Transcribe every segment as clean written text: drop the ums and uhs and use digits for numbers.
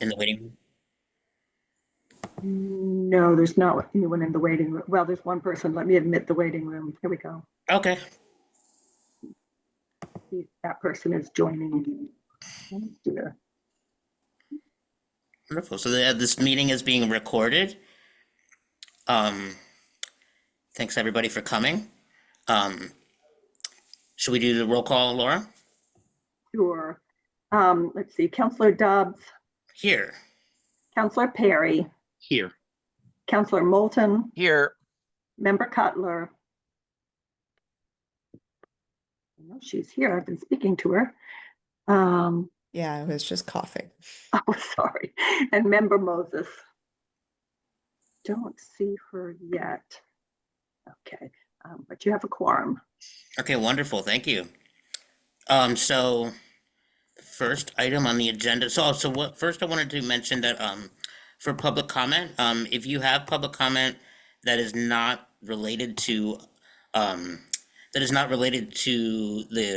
in the waiting room? No, there's not anyone in the waiting room. Well, there's one person. Let me admit the waiting room. Here we go. Okay, That person is joining. Oh, dear. wonderful. So this meeting is being recorded. Um, Thanks everybody for coming. Um, should we do the roll call, Laura? Sure. Let's see. Counselor Dobbs, Here. Counselor Perry, Here. Counselor Moulton, Here. Member Cutler. I know she's here. I've been speaking to her. Yeah, I was just coughing. Oh, sorry. And Member Moses. Don't see her yet. Okay, but you have a quorum. Okay, wonderful. Thank you. So first item on the agenda. So what? First, I wanted to mention that for public comment, if you have public comment that is not related to um, the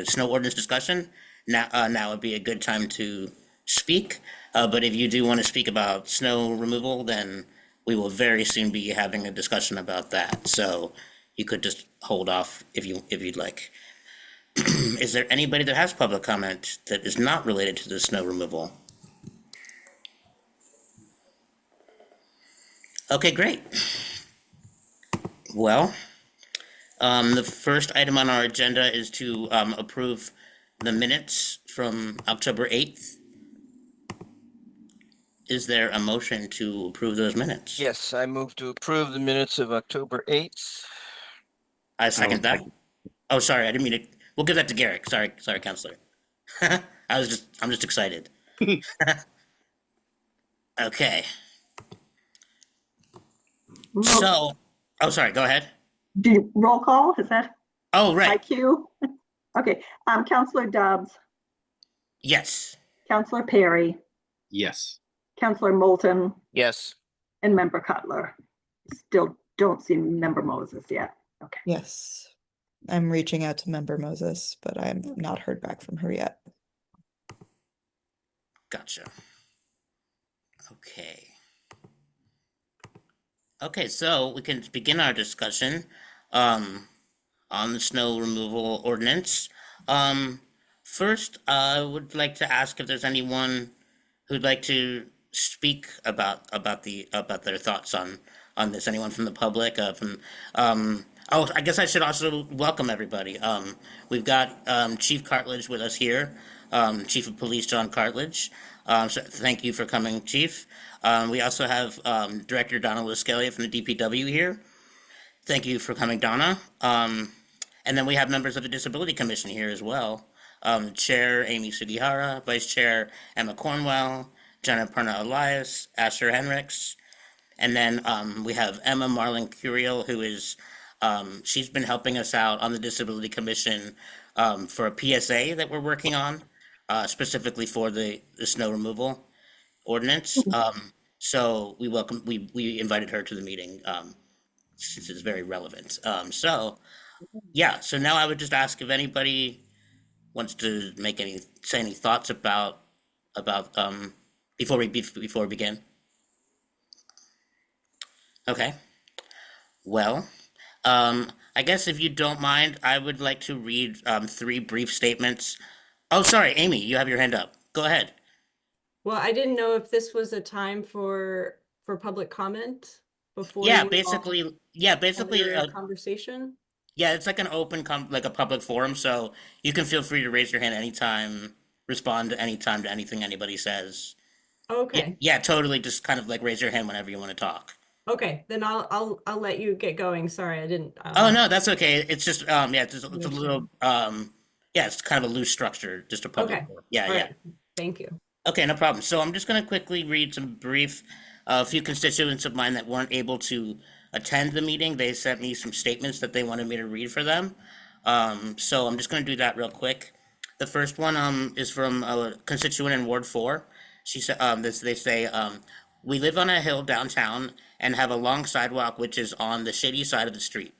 snow ordinance discussion, now would be a good time to speak. But if you do want to speak about snow removal, then we will very soon be having a discussion about that. So you could just hold off if you'd like. Is there anybody that has public comment that is not related to the snow removal? Okay, great. Well, the first item on our agenda is to approve the minutes from October 8th. Is there a motion to approve those minutes? Yes, I move to approve the minutes of October 8th. I second that. Oh, sorry, I didn't mean to. We'll give that to Garrick. Sorry, Counselor. I'm just excited. Okay. So, oh, sorry, go ahead. Do you roll call? Is that Oh, right. IQ? Okay. Counselor Dobbs, Yes. Counselor Perry, Yes. Counselor Moulton, Yes. and Member Cutler. Still don't see Member Moses yet. Okay. Yes. I'm reaching out to Member Moses, but I've not heard back from her yet. Gotcha. Okay. Okay, so we can begin our discussion on the snow removal ordinance. First, I would like to ask if there's anyone who'd like to speak about their thoughts on this. Anyone from the public? Oh, I guess I should also welcome everybody. We've got Chief Cartledge with us here, Chief of Police John Cartledge. So thank you for coming, Chief. We also have Director Donna Lascalia from the DPW here. Thank you for coming, Donna. And then we have members of the Disability Commission here as well. Chair Amy Sugihara, Vice Chair Emma Cornwell, Jenna Perna Elias, Asher Henricks, and then we have Emma Marlin Curiel, who is she's been helping us out on the Disability Commission for a PSA that we're working on, specifically for the snow removal ordinance. So we invited her to the meeting since it's very relevant. So now I would just ask if anybody wants to say any thoughts about before we begin. Okay. Well, I guess if you don't mind, I would like to read three brief statements. Oh, sorry, Amy, you have your hand up. Go ahead. Well, I didn't know if this was a time for public comment before Yeah, you all basically, have your conversation. yeah, it's like an open like a public forum, so you can feel free to raise your hand anytime, respond anytime to anything anybody says. Okay. Yeah, totally. Just kind of like raise your hand whenever you want to talk. Okay, then I'll let you get going. Sorry, I didn't. Oh no, that's okay. It's just it's a little Understand. it's kind of a loose structure, just a public Okay. forum. Yeah, All yeah. right. Thank you. Okay, no problem. So I'm just going to quickly read some brief, a few constituents of mine that weren't able to attend the meeting. They sent me some statements that they wanted me to read for them. So I'm just going to do that real quick. The first one is from a constituent in Ward 4. She said, they say, we live on a hill downtown and have a long sidewalk which is on the shady side of the street.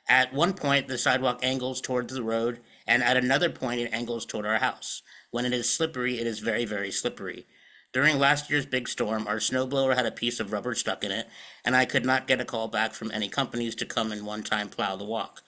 At one point, the sidewalk angles towards the road, and at another point, it angles toward our house. When it is slippery, it is very, very slippery. During last year's big storm, our snowblower had a piece of rubber stuck in it, and I could not get a call back from any companies to come and one-time plow the walk.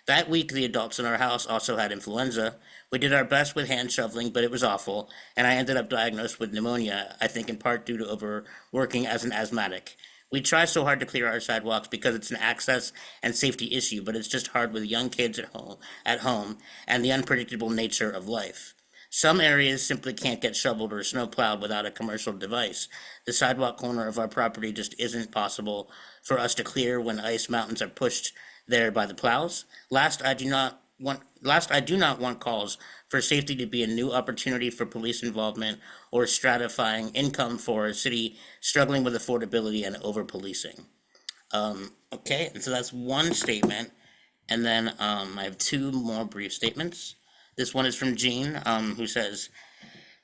That week, the adults in our house also had influenza. We did our best with hand shoveling, but it was awful, and I ended up diagnosed with pneumonia, I think in part due to overworking as an asthmatic. We try so hard to clear our sidewalks because it's an access and safety issue, but it's just hard with young kids at home, and the unpredictable nature of life. Some areas simply can't get shoveled or snow plowed without a commercial device. The sidewalk corner of our property just isn't possible for us to clear when ice mountains are pushed there by the plows. Last, I do not want calls for safety to be a new opportunity for police involvement or stratifying income for a city struggling with affordability and over-policing. Okay, and so that's one statement, and then I have two more brief statements. This one is from Jean, who says,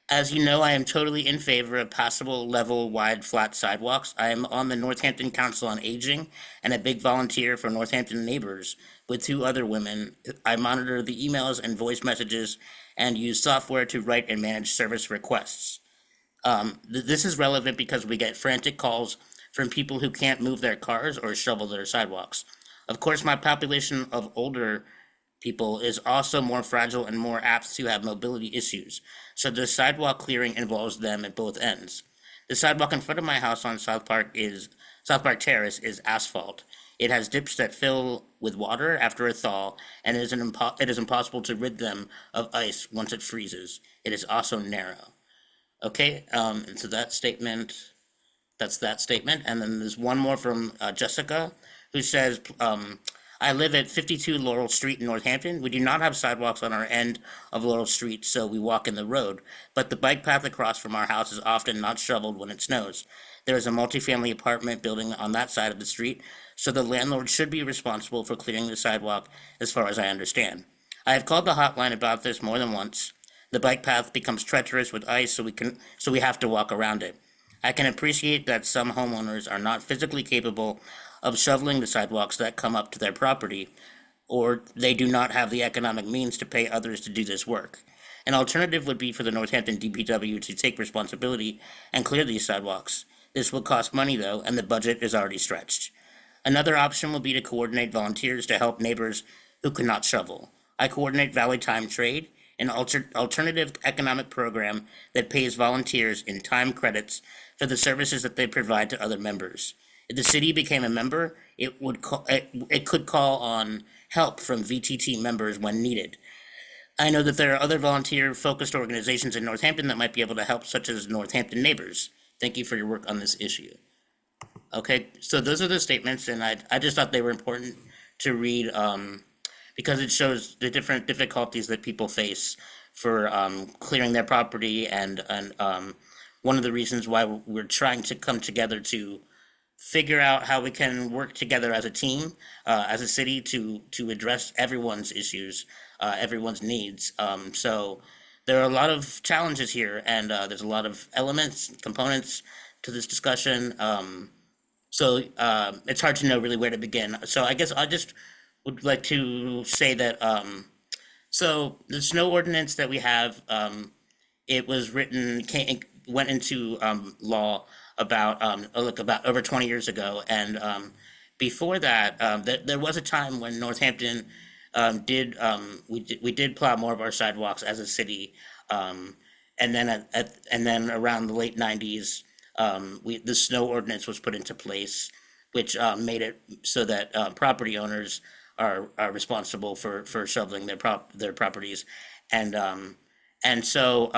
as you know, I am totally in favor of passable, level, wide, flat sidewalks. I am on the Northampton Council on Aging and a big volunteer for Northampton Neighbors with two other women. I monitor the emails and voice messages and use software to write and manage service requests. This is relevant because we get frantic calls from people who can't move their cars or shovel their sidewalks. Of course, my population of older people is also more fragile and more apt to have mobility issues, so the sidewalk clearing involves them at both ends. The sidewalk in front of my house on South Park Terrace is asphalt. It has dips that fill with water after a thaw, and it is impossible to rid them of ice once it freezes. It is also narrow. Okay, and so that's that statement, and then there's one more from Jessica, who says, I live at 52 Laurel Street in Northampton. We do not have sidewalks on our end of Laurel Street, so we walk in the road, but the bike path across from our house is often not shoveled when it snows. There is a multifamily apartment building on that side of the street, so the landlord should be responsible for clearing the sidewalk, as far as I understand. I have called the hotline about this more than once. The bike path becomes treacherous with ice, so we have to walk around it. I can appreciate that some homeowners are not physically capable of shoveling the sidewalks that come up to their property, or they do not have the economic means to pay others to do this work. An alternative would be for the Northampton DPW to take responsibility and clear these sidewalks. This will cost money though, and the budget is already stretched. Another option will be to coordinate volunteers to help neighbors who cannot shovel. I coordinate Valley Time Trade, an alternative economic program that pays volunteers in time credits for the services that they provide to other members. If the city became a member, it could call on help from VTT members when needed. I know that there are other volunteer-focused organizations in Northampton that might be able to help, such as Northampton Neighbors. Thank you for your work on this issue. Okay, so those are the statements, and I just thought they were important to read because it shows the different difficulties that people face for clearing their property, and one of the reasons why we're trying to come together to figure out how we can work together as a team, as a city, to address everyone's issues, everyone's needs. So there are a lot of challenges here, and there's a lot of elements, components to this discussion. So it's hard to know really where to begin. So I guess I just would like to say that so the snow ordinance that we have, it was went into law about over 20 years ago, and before that, there was a time when Northampton we did plow more of our sidewalks as a city, and then around the late 90s, the snow ordinance was put into place, which made it so that property owners are responsible for shoveling their properties, and so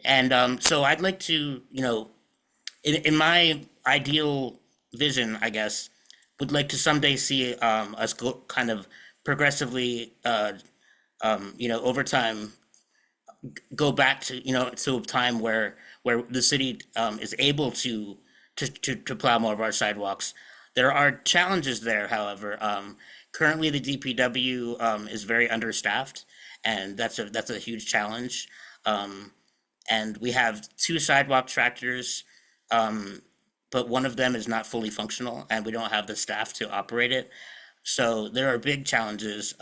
I'd like to, in my ideal vision, I guess, would like to someday see us go kind of progressively, over time, go back to to a time where the city is able to plow more of our sidewalks. There are challenges there, however. Currently, the DPW is very understaffed, and that's a huge challenge. And we have 2 sidewalk tractors, but one of them is not fully functional, and we don't have the staff to operate it. So there are big challenges,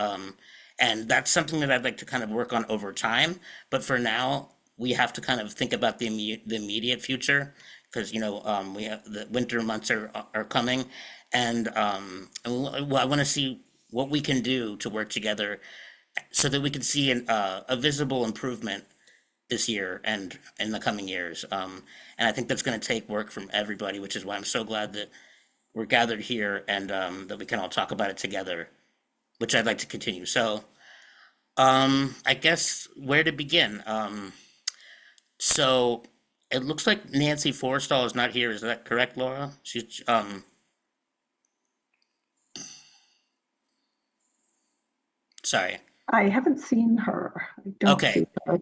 and that's something that I'd like to kind of work on over time. But for now, we have to kind of think about the immediate future, because we have the winter months are coming, and I want to see what we can do to work together so that we can see a visible improvement this year and in the coming years. And I think that's going to take work from everybody, which is why I'm so glad that we're gathered here and that we can all talk about it together, which I'd like to continue. So, I guess where to begin? So it looks like Nancy Forrestall is not here. Is that correct, Laura? Sorry. I haven't seen her. I don't Okay. see her.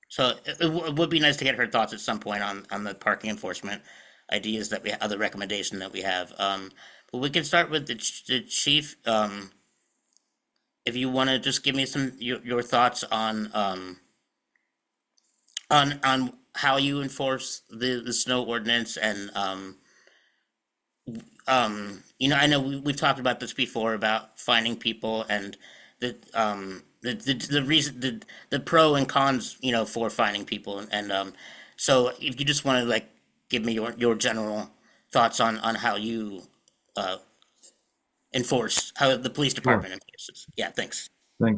So it would be nice to get her thoughts at some point on the parking enforcement ideas that we, other recommendation that we have. But we can start with the chief. If you want to just give me your thoughts on how you enforce the snow ordinance and I know we've talked about this before about finding people and the reason the pro and cons for finding people and so if you just want to like give me your general thoughts on how you uh enforce how the police Sure. department enforces. Yeah, thanks.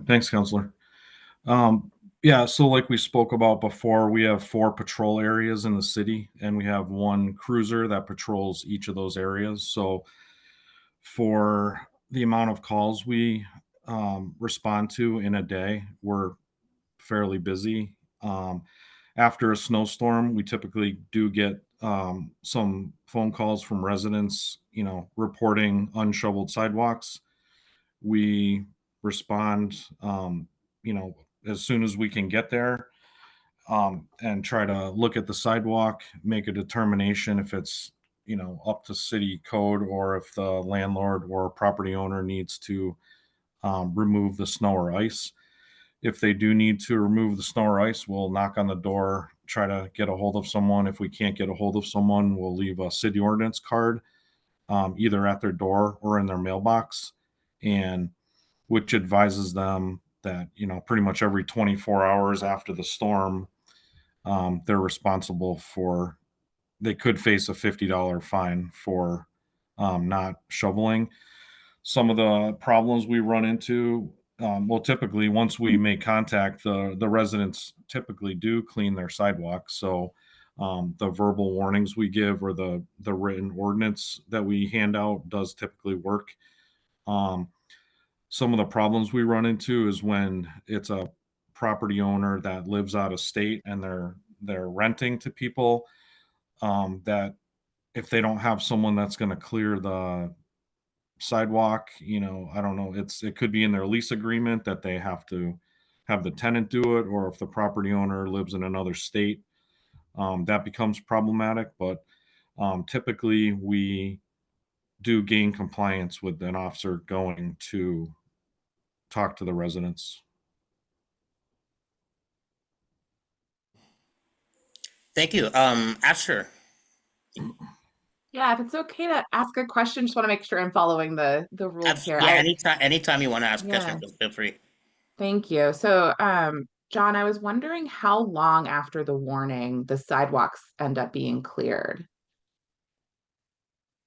Thanks, Counselor. Yeah, so like we spoke about before, we have 4 patrol areas in the city, and we have 1 cruiser that patrols each of those areas. So for the amount of calls we respond to in a day, we're fairly busy. After a snowstorm, we typically do get some phone calls from residents, reporting unshoveled sidewalks. We respond, as soon as we can get there, and try to look at the sidewalk, make a determination if it's, up to city code or if the landlord or property owner needs to remove the snow or ice. If they do need to remove the snow or ice, we'll knock on the door, try to get a hold of someone. If we can't get a hold of someone, we'll leave a city ordinance card, either at their door or in their mailbox, and which advises them that, pretty much every 24 hours after the storm, they're responsible for, they could face a $50 fine for not shoveling. Some of the problems we run into, well, typically once we make contact, the residents typically do clean their sidewalks. So the verbal warnings we give or the written ordinance that we hand out does typically work. Um, some of the problems we run into is when it's a property owner that lives out of state and they're renting to people, that if they don't have someone that's going to clear the sidewalk, I don't know, it could be in their lease agreement that they have to have the tenant do it, or if the property owner lives in another state, that becomes problematic. But typically we do gain compliance with an officer going to talk to the residents. Thank you. Asher. Yeah, if it's okay to ask a question, just want to make sure I'm following the rules here. Yeah, anytime you want to ask a Yeah. question, feel free. Thank you. So, John, I was wondering how long after the warning the sidewalks end up being cleared.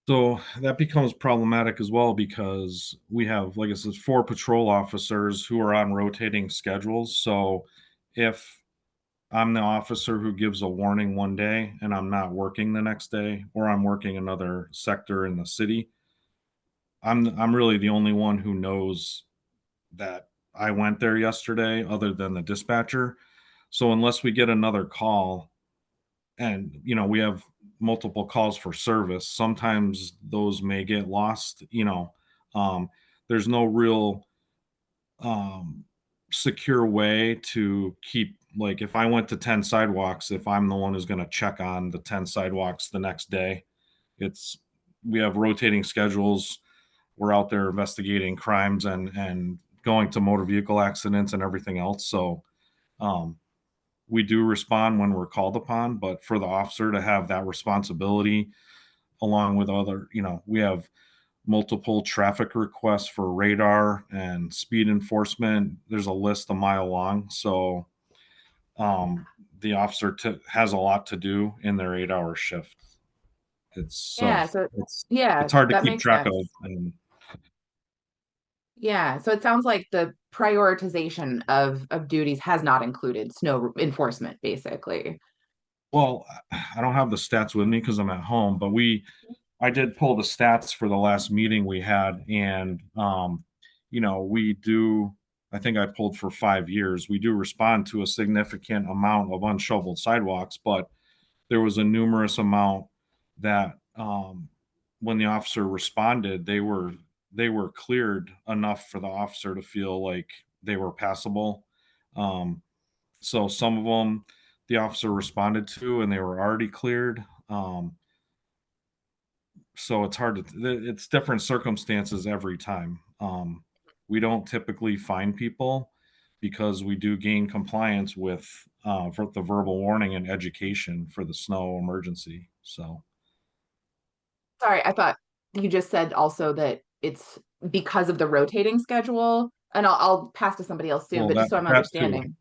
So that becomes problematic as well, because we have, like I said, 4 patrol officers who are on rotating schedules. So if I'm the officer who gives a warning one day and I'm not working the next day, or I'm working another sector in the city, I'm really the only one who knows that I went there yesterday, other than the dispatcher. So unless we get another call, and we have multiple calls for service, sometimes those may get lost. Um, there's no real um, secure way to keep, like, if I went to 10 sidewalks, if I'm the one who's going to check on the 10 sidewalks the next day, it's we have rotating schedules. We're out there investigating crimes and going to motor vehicle accidents and everything else. So um, we do respond when we're called upon, but for the officer to have that responsibility, along with other, we have multiple traffic requests for radar and speed enforcement. There's a list a mile long. So the officer has a lot to do in their 8-hour shift. It's Yeah, so yeah, it's hard to that keep makes track of. sense. And Yeah, so it sounds like the prioritization of duties has not included snow enforcement, basically. well, I don't have the stats with me because I'm at home, but I did pull the stats for the last meeting we had, and we do. I think I pulled for 5 years. We do respond to a significant amount of unshoveled sidewalks, but there was a numerous amount that when the officer responded, they were cleared enough for the officer to feel like they were passable. So some of them the officer responded to and they were already cleared. So it's hard it's different circumstances every time. We don't typically find people because we do gain compliance with for the verbal warning and education for the snow emergency. So Sorry, I thought you just said also that it's because of the rotating schedule, and I'll pass to somebody else soon, well, but just so I'm that too. understanding.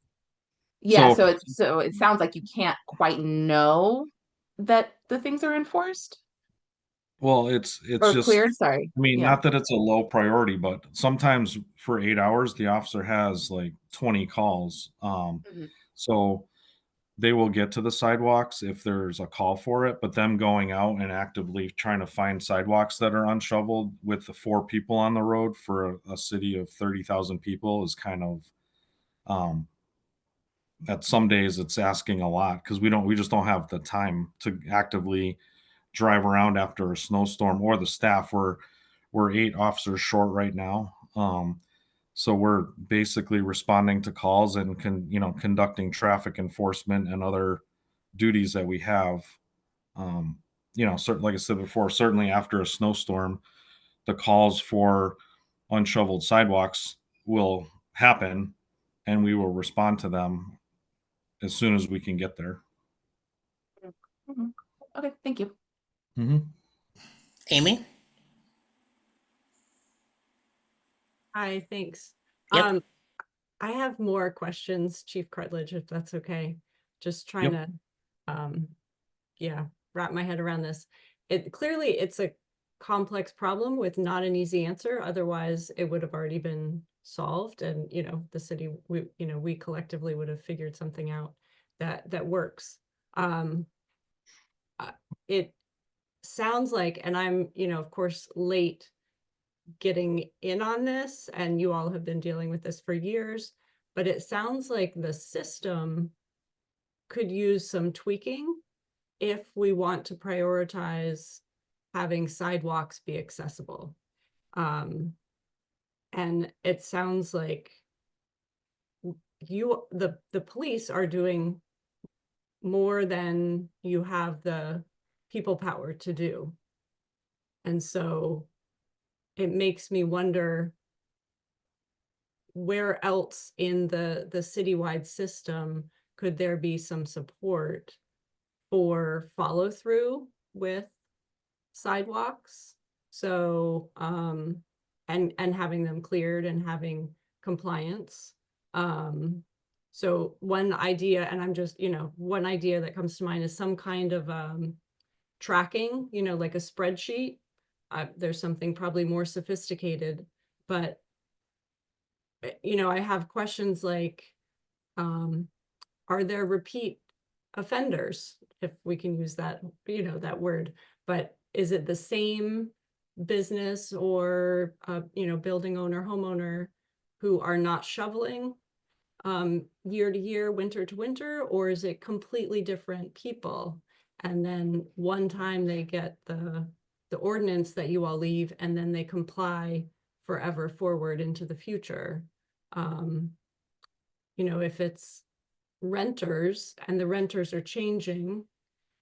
Yeah, So so it sounds like you can't quite know that the things are enforced well, it's or just cleared. Sorry. I mean, Yeah. not that it's a low priority, but sometimes for 8 hours, the officer has like 20 calls. Mhm. So they will get to the sidewalks if there's a call for it, but them going out and actively trying to find sidewalks that are unshoveled with the 4 people on the road for a city of 30,000 people is kind of, um, at some days it's asking a lot because we just don't have the time to actively drive around after a snowstorm or the staff. We're 8 officers short right now. So we're basically responding to calls and conducting traffic enforcement and other duties that we have. Like I said before, certainly after a snowstorm, the calls for unshoveled sidewalks will happen and we will respond to them as soon as we can get there. Mhm. Okay, thank you. Mm-hmm. Amy? Hi, thanks. Yep. I have more questions, Chief Cartledge, if that's okay. Just trying to, yeah, wrap my head around this. Clearly it's a complex problem with not an easy answer. Otherwise, it would have already been solved, and the city, we collectively would have figured something out that works. It sounds like, and I'm, of course, late getting in on this, and you all have been dealing with this for years, but it sounds like the system could use some tweaking if we want to prioritize having sidewalks be accessible. And it sounds like the police are doing more than you have the people power to do. And so it makes me wonder where else in the citywide system could there be some support for follow through with sidewalks? So, and having them cleared and having compliance. So one idea, and I'm just, one idea that comes to mind is some kind of tracking, like a spreadsheet. There's something probably more sophisticated, but I have questions like, are there repeat offenders, if we can use that, that word, but is it the same business or, building owner, homeowner who are not shoveling year to year, winter to winter, or is it completely different people? And then one time they get the ordinance that you all leave, and then they comply forever forward into the future. If it's renters and the renters are changing,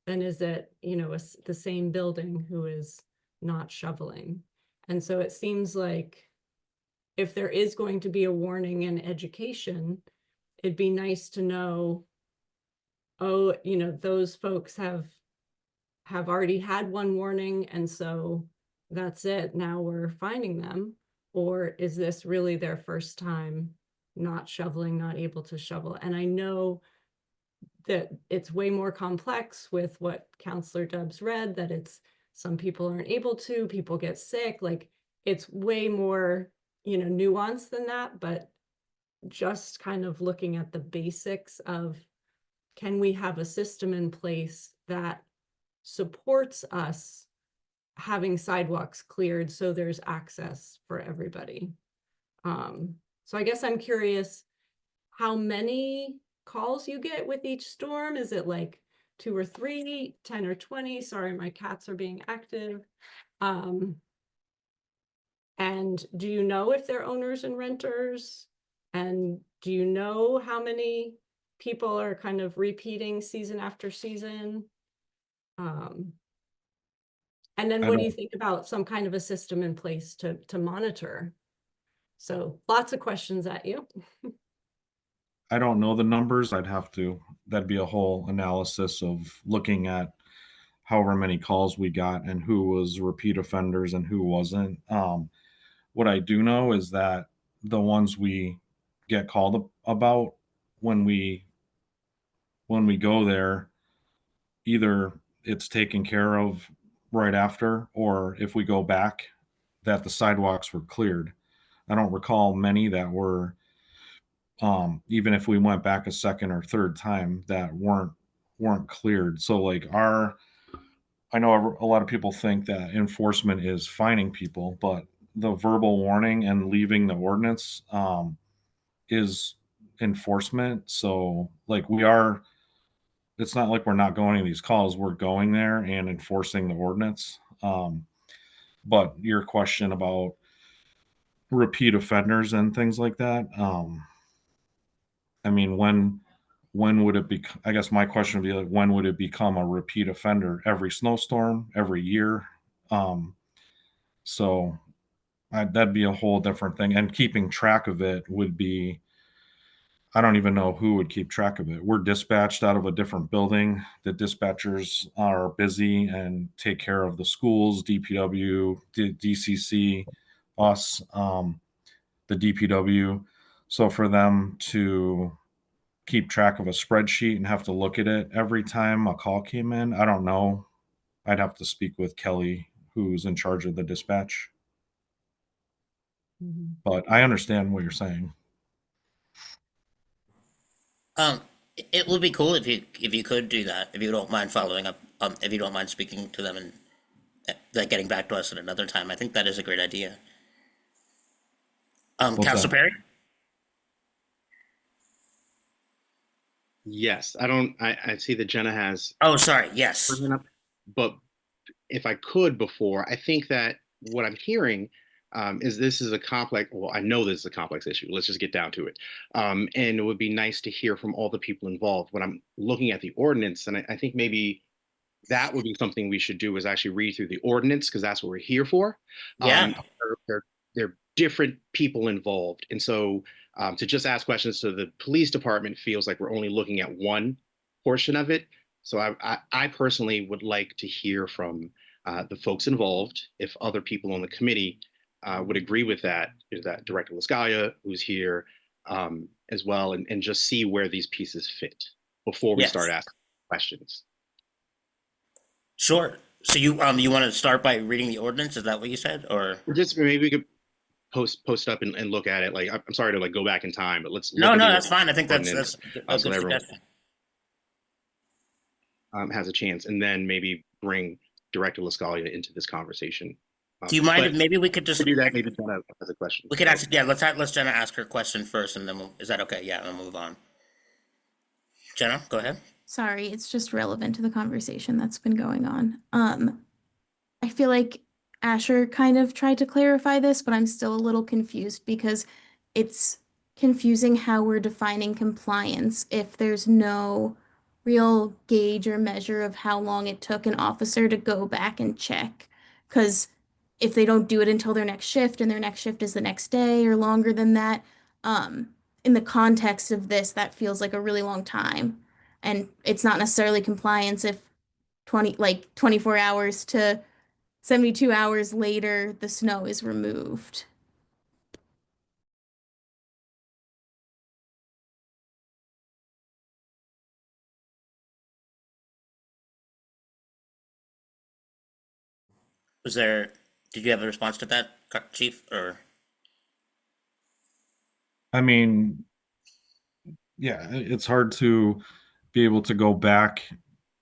then is it, the same building who is not shoveling? And so it seems like if there is going to be a warning and education, it'd be nice to know, oh, those folks have already had one warning, and so that's it. Now we're finding them. Or is this really their first time not shoveling, not able to shovel? And I know that it's way more complex with what Counselor Dubs read, that it's some people aren't able to, people get sick, like it's way more, nuanced than that, but just kind of looking at the basics of, can we have a system in place that supports us having sidewalks cleared so there's access for everybody? So I guess I'm curious how many calls you get with each storm. Is it like 2 or 3, 10 or 20? Sorry, my cats are being active. And do you know if they're owners and renters? And do you know how many people are kind of repeating season after season? And then I what do you don't- think about some kind of a system in place to monitor? So lots of questions at you. I don't know the numbers. That'd be a whole analysis of looking at however many calls we got and who was repeat offenders and who wasn't. What I do know is that the ones we get called about when we go there, either it's taken care of right after, or if we go back, that the sidewalks were cleared. I don't recall many that were, even if we went back a second or third time, that weren't cleared. So like I know a lot of people think that enforcement is fining people, but the verbal warning and leaving the ordinance, is enforcement. So like it's not like we're not going to these calls. We're going there and enforcing the ordinance. But your question about repeat offenders and things like that, I mean, when would it be? I guess my question would be like, when would it become a repeat offender? Every snowstorm, every year. Um, so that'd be a whole different thing. And keeping track of it would be, I don't even know who would keep track of it. We're dispatched out of a different building. The dispatchers are busy and take care of the schools, DPW, DCC, us, the DPW. So for them to keep track of a spreadsheet and have to look at it every time a call came in, I don't know. I'd have to speak with Kelly, who's in charge of the dispatch. But I understand what you're saying. Um, it would be cool if you could do that, if you don't mind following up, if you don't mind speaking to them and like getting back to us at another time. I think that is a great idea. What's Council that? Perry? Yes, I see that Jenna has Oh, sorry. Yes. her hand up, but if I could before, I think that what I'm hearing is this is a complex, well, I know this is a complex issue. Let's just get down to it. And it would be nice to hear from all the people involved. When I'm looking at the ordinance, and I think maybe that would be something we should do is actually read through the ordinance because that's what we're here for. Yeah. There are different people involved. And so to just ask questions to the police department feels like we're only looking at one portion of it. So I personally would like to hear from the folks involved. If other people on the committee would agree with that, is that Director Lascalia, who's here as well, and just see where these pieces fit before we Yes. start asking questions. Sure. So you want to start by reading the ordinance? Is that what you said? Or Just maybe we could post up and look at it. Like I'm sorry to like go back in time, but let's no, look no, at the that's fine. I think that's ordinance, a so good that everyone suggestion. has a chance, and then maybe bring Director Lascalia into this conversation. Do you mind but if maybe we could just to do that? Maybe Jenna has a question. we could actually let's Jenna ask her question first, and then is that okay? Yeah, and we'll move on. Jenna, go ahead. Sorry, it's just relevant to the conversation that's been going on. I feel like Asher kind of tried to clarify this, but I'm still a little confused because it's confusing how we're defining compliance if there's no real gauge or measure of how long it took an officer to go back and check. Because if they don't do it until their next shift and their next shift is the next day or longer than that, in the context of this, that feels like a really long time. And it's not necessarily compliance if 24 hours to 72 hours later the snow is removed. Was there, did you have a response to that, Chief, or? I mean, yeah, it's hard to be able to go back.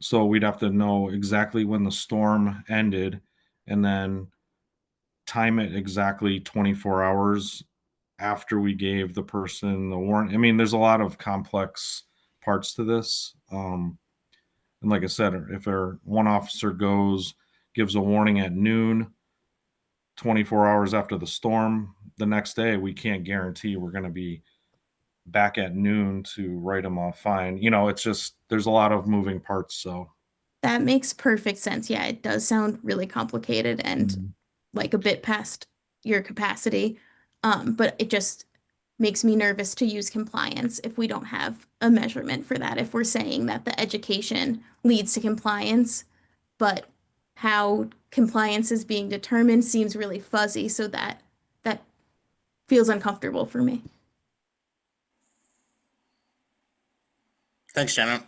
So we'd have to know exactly when the storm ended and then time it exactly 24 hours after we gave the person the warrant. I mean, there's a lot of complex parts to this. And like I said, if one officer gives a warning at noon, 24 hours after the storm, the next day, we can't guarantee we're going to be back at noon to write them a fine. It's just, there's a lot of moving parts. So, That makes perfect sense. Yeah, it does sound really complicated and like a bit past your capacity. But it just makes me nervous to use compliance if we don't have a measurement for that. If we're saying that the education leads to compliance, but how compliance is being determined seems really fuzzy, so that feels uncomfortable for me. Thanks, Jenna.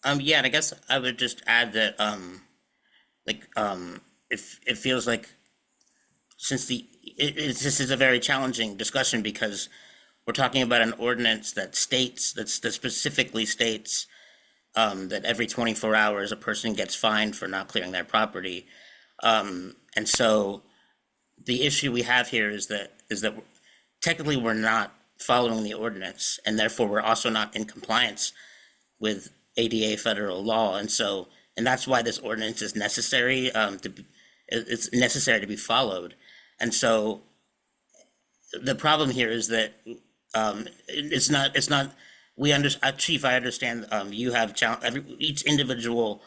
Yeah, and I guess I would just add that, it feels like since this is a very challenging discussion because we're talking about an ordinance that specifically states that every 24 hours a person gets fined for not clearing their property. And so the issue we have here is that technically we're not following the ordinance, and therefore we're also not in compliance with ADA federal law. And that's why this ordinance is necessary, it's necessary to be followed. And so the problem here is that it's not Chief, I understand you have each individual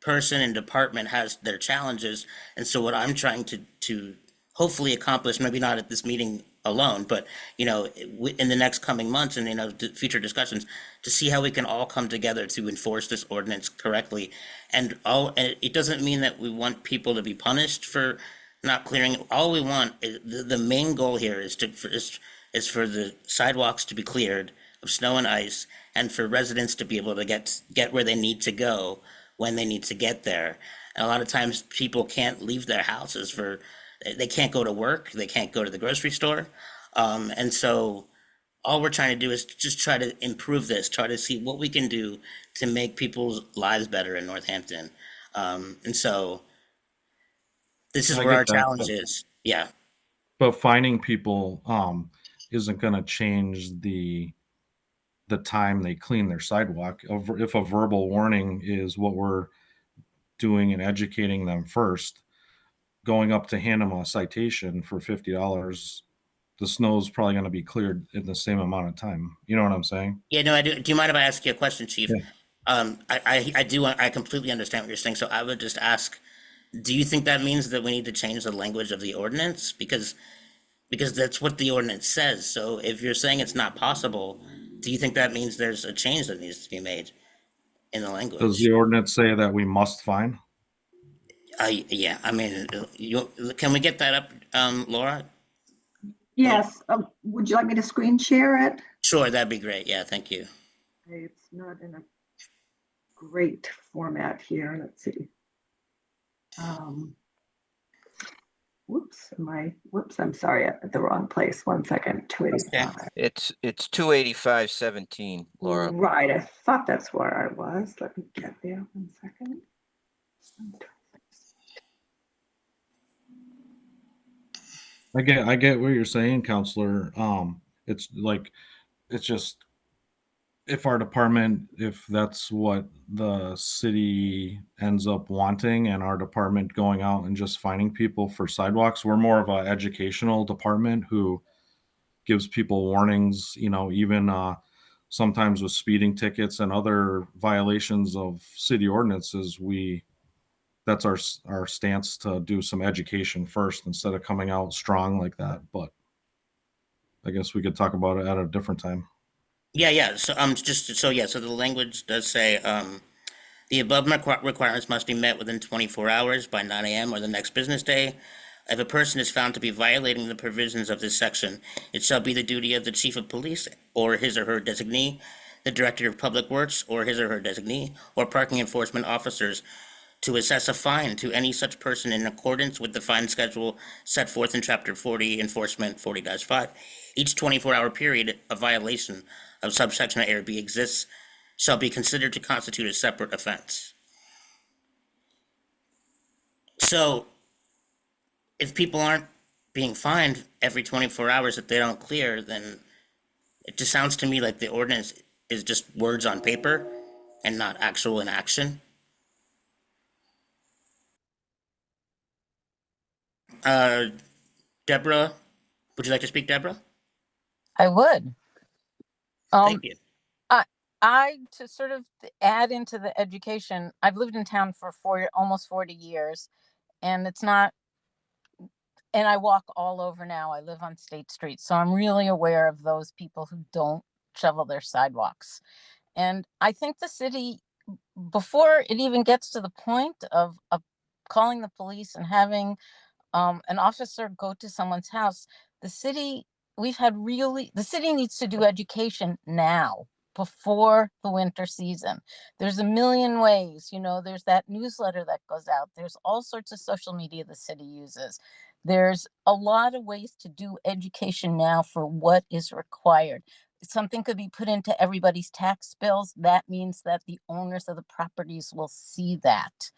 person and department has their challenges. And so what I'm trying to hopefully accomplish, maybe not at this meeting alone, but in the next coming months and future discussions, to see how we can all come together to enforce this ordinance correctly. And it doesn't mean that we want people to be punished for not clearing. All we want is the main goal here is for the sidewalks to be cleared of snow and ice, and for residents to be able to get where they need to go when they need to get there. And a lot of times people can't leave their houses they can't go to work, they can't go to the grocery store. And so all we're trying to do is just try to improve this, try to see what we can do to make people's lives better in Northampton. And so this is I where get our that, challenge is. Yeah. but finding people isn't going to change the time they clean their sidewalk. If a verbal warning is what we're doing and educating them first, going up to hand them a citation for $50, the snow's probably going to be cleared in the same amount of time. You know what I'm saying? Yeah, no, I do. Do you mind if I ask you a question, Chief? Yeah. I do. I completely understand what you're saying. So I would just ask, do you think that means that we need to change the language of the ordinance? Because that's what the ordinance says. So if you're saying it's not possible, do you think that means there's a change that needs to be made in the Does language? the ordinance say that we must fine? Yeah, I mean, can we get that up, Laura? Yes, would you like me to screen share it? Sure, that'd be great. Yeah, thank you. It's not in a great format here. Let's see. Whoops, I'm sorry, I'm at the wrong place. 1 second, 285. It's 285.17, Laura. Right, I thought that's where I was. Let me get there 1 second. I get what you're saying, Counselor. It's just if our department, if that's what the city ends up wanting, and our department going out and just finding people for sidewalks, we're more of an educational department who gives people warnings. Even sometimes with speeding tickets and other violations of city ordinances, that's our stance, to do some education first instead of coming out strong like that. But I guess we could talk about it at a different time. Yeah. So so the language does say the above requirements must be met within 24 hours by 9 a.m. or the next business day. If a person is found to be violating the provisions of this section, it shall be the duty of the chief of police or his or her designee, the director of public works or his or her designee, or parking enforcement officers to assess a fine to any such person in accordance with the fine schedule set forth in Chapter 40, Enforcement 40-5. Each 24-hour period of violation of subsection A or B exists shall be considered to constitute a separate offense. So, if people aren't being fined every 24 hours if they don't clear, then it just sounds to me like the ordinance is just words on paper and not actual in action. Deborah, would you like to speak, Deborah? I would. Thank you. To sort of add into the education, I've lived in town for almost 40 years, and it's not, and I walk all over now. I live on State Street, so I'm really aware of those people who don't shovel their sidewalks. And I think the city, before it even gets to the point of calling the police and having an officer go to someone's house, the city needs to do education now, before the winter season. There's a million ways, there's that newsletter that goes out. There's all sorts of social media the city uses. There's a lot of ways to do education now for what is required. Something could be put into everybody's tax bills. That means that the owners of the properties will see that.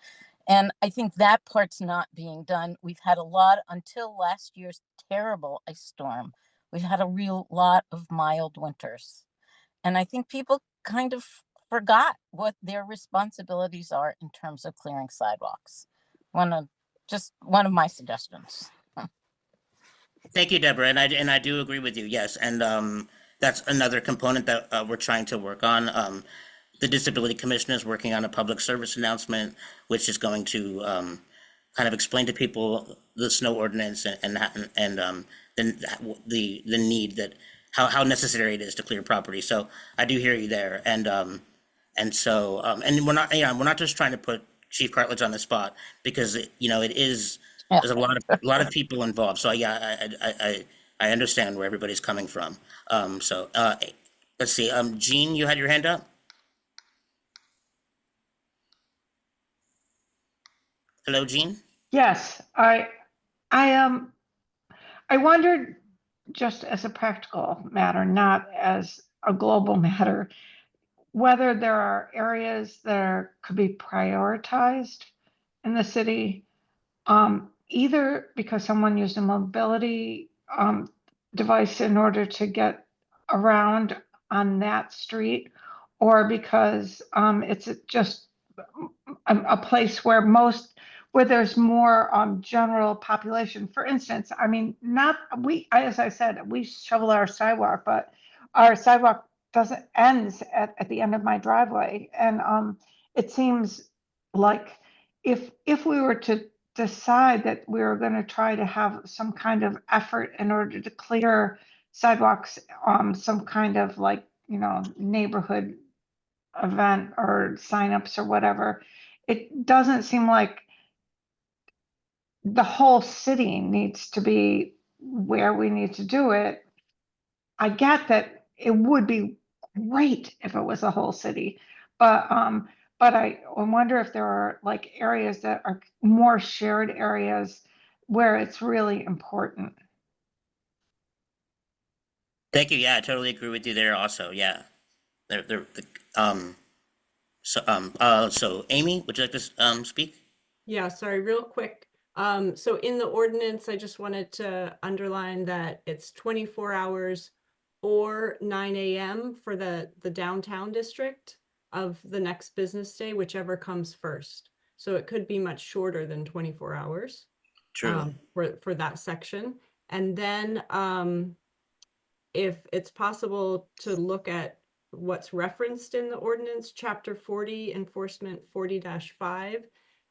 And I think that part's not being done. We've had a lot, until last year's terrible ice storm, we've had a real lot of mild winters. And I think people kind of forgot what their responsibilities are in terms of clearing sidewalks. Just one of my suggestions. Thank you, Deborah, and I do agree with you. Yes, and that's another component that we're trying to work on. The Disability Commission is working on a public service announcement, which is going to kind of explain to people the snow ordinance and the need that how necessary it is to clear property. So I do hear you there, and we're not just trying to put Chief Cartledge on the spot, because it is. There's a lot of people involved. So yeah, I understand where everybody's coming from. Let's see. Jean, you had your hand up. Hello, Jean. Yes, I wondered, just as a practical matter, not as a global matter, whether there are areas that could be prioritized in the city, either because someone used a mobility device in order to get around on that street, or because it's just a place where there's more general population. For instance, I mean, as I said, we shovel our sidewalk, but our sidewalk ends at the end of my driveway. And it seems like if we were to decide that we were going to try to have some kind of effort in order to clear sidewalks, some kind of neighborhood event or signups or whatever, it doesn't seem like the whole city needs to be where we need to do it. I get that it would be great if it was a whole city, but I wonder if there are areas that are more shared areas where it's really important. Thank you. Yeah, I totally agree with you there. Also, yeah, so Amy, would you like to speak? Yeah, sorry, real quick. So in the ordinance, I just wanted to underline that it's 24 hours or 9 a.m. for the downtown district of the next business day, whichever comes first. So it could be much shorter than 24 hours. True. For that section. And then if it's possible to look at what's referenced in the ordinance, Chapter 40, Enforcement 40-5,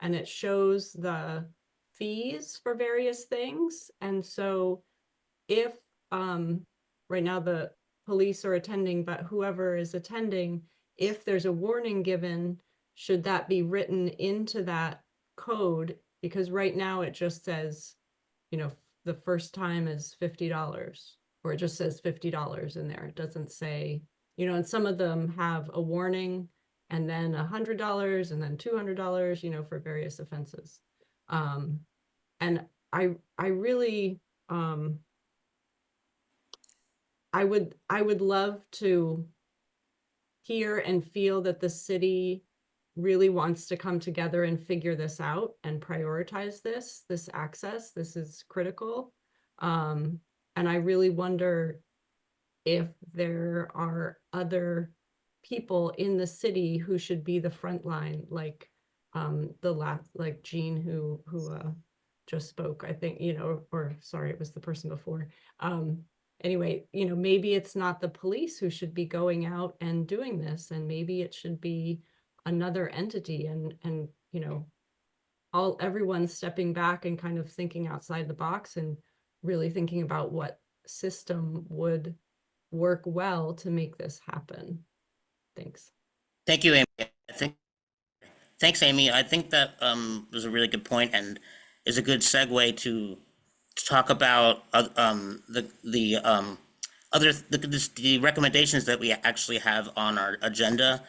and it shows the fees for various things. And so if right now the police are attending, but whoever is attending, if there's a warning given, should that be written into that code? Because right now it just says, the first time is $50, or it just says $50 in there. It doesn't say, and some of them have a warning and then $100 and then $200, you know, for various offenses. And I really, I would love to hear and feel that the city really wants to come together and figure this out and prioritize this access. This is critical. And I really wonder if there are other people in the city who should be the front line, like like Jean who just spoke, I think, you know, or sorry, it was the person before. Anyway, you know, maybe it's not the police who should be going out and doing this, and maybe it should be another entity, and you know, everyone stepping back and kind of thinking outside the box and really thinking about what system would work well to make this happen. Thanks. Thank you, Amy. Thanks, Amy. I think that was a really good point and is a good segue to talk about the recommendations that we actually have on our agenda,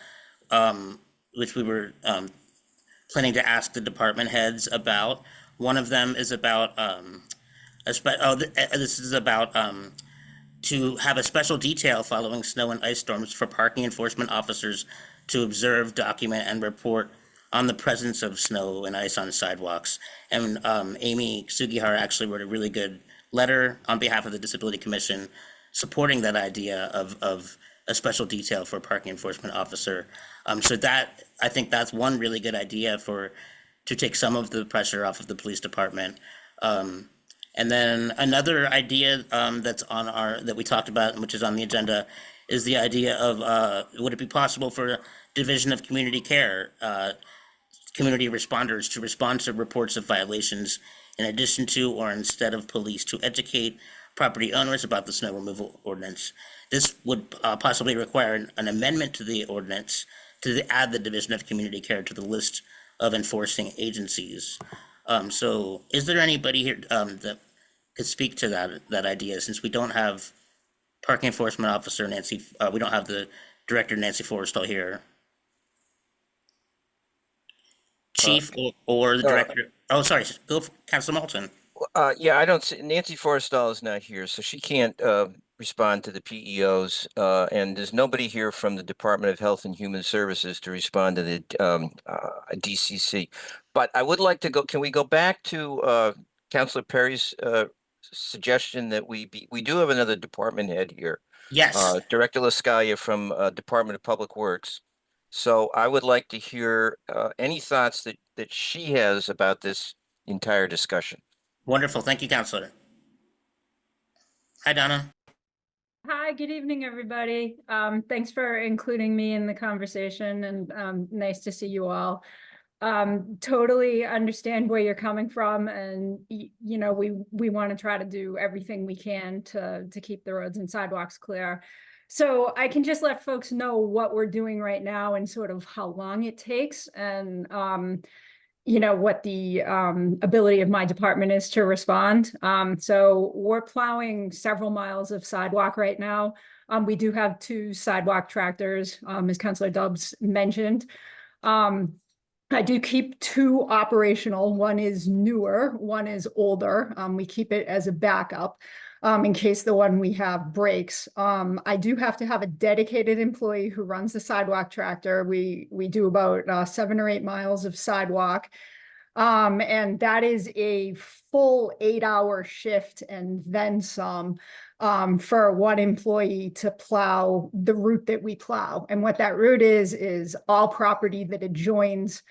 which we were planning to ask the department heads about. One of them is about this is about to have a special detail following snow and ice storms for parking enforcement officers to observe, document, and report on the presence of snow and ice on sidewalks. And Amy Sugihara actually wrote a really good letter on behalf of the Disability Commission supporting that idea of a special detail for a parking enforcement officer. So that, I think that's one really good idea to take some of the pressure off of the police department. And then another idea that's on that we talked about, which is on the agenda, is the idea of would it be possible for a division of community care, community responders to respond to reports of violations in addition to or instead of police to educate property owners about the snow removal ordinance. This would possibly require an amendment to the ordinance to add the Division of Community Care to the list of enforcing agencies. So is there anybody here that could speak to that idea, since we don't have parking enforcement officer Nancy, we don't have the director Nancy Forrestal here. Chief or the director. Oh, sorry, go for Councilor Moulton. Yeah, I don't see, Nancy Forrestal is not here, so she can't respond to the PEOs. And there's nobody here from the Department of Health and Human Services to respond to the DCC. But I would like to go, can we go back to Councilor Perry's suggestion that we do have another department head here. Yes. Director Lascalia from Department of Public Works. So I would like to hear any thoughts that she has about this entire discussion. Wonderful. Thank you, Councilor. Hi, Donna. Hi, good evening, everybody. Thanks for including me in the conversation, and nice to see you all. Totally understand where you're coming from, and you know, we want to try to do everything we can to keep the roads and sidewalks clear. So I can just let folks know what we're doing right now and sort of how long it takes, and you know, what the ability of my department is to respond. So we're plowing several miles of sidewalk right now. We do have 2 sidewalk tractors, as Councilor Dubs mentioned. I do keep 2 operational. One is newer, one is older. We keep it as a backup in case the one we have breaks. I do have to have a dedicated employee who runs the sidewalk tractor. We do about 7 or 8 miles of sidewalk. And that is a full 8-hour shift and then some for one employee to plow the route that we plow. And what that route is all property that adjoins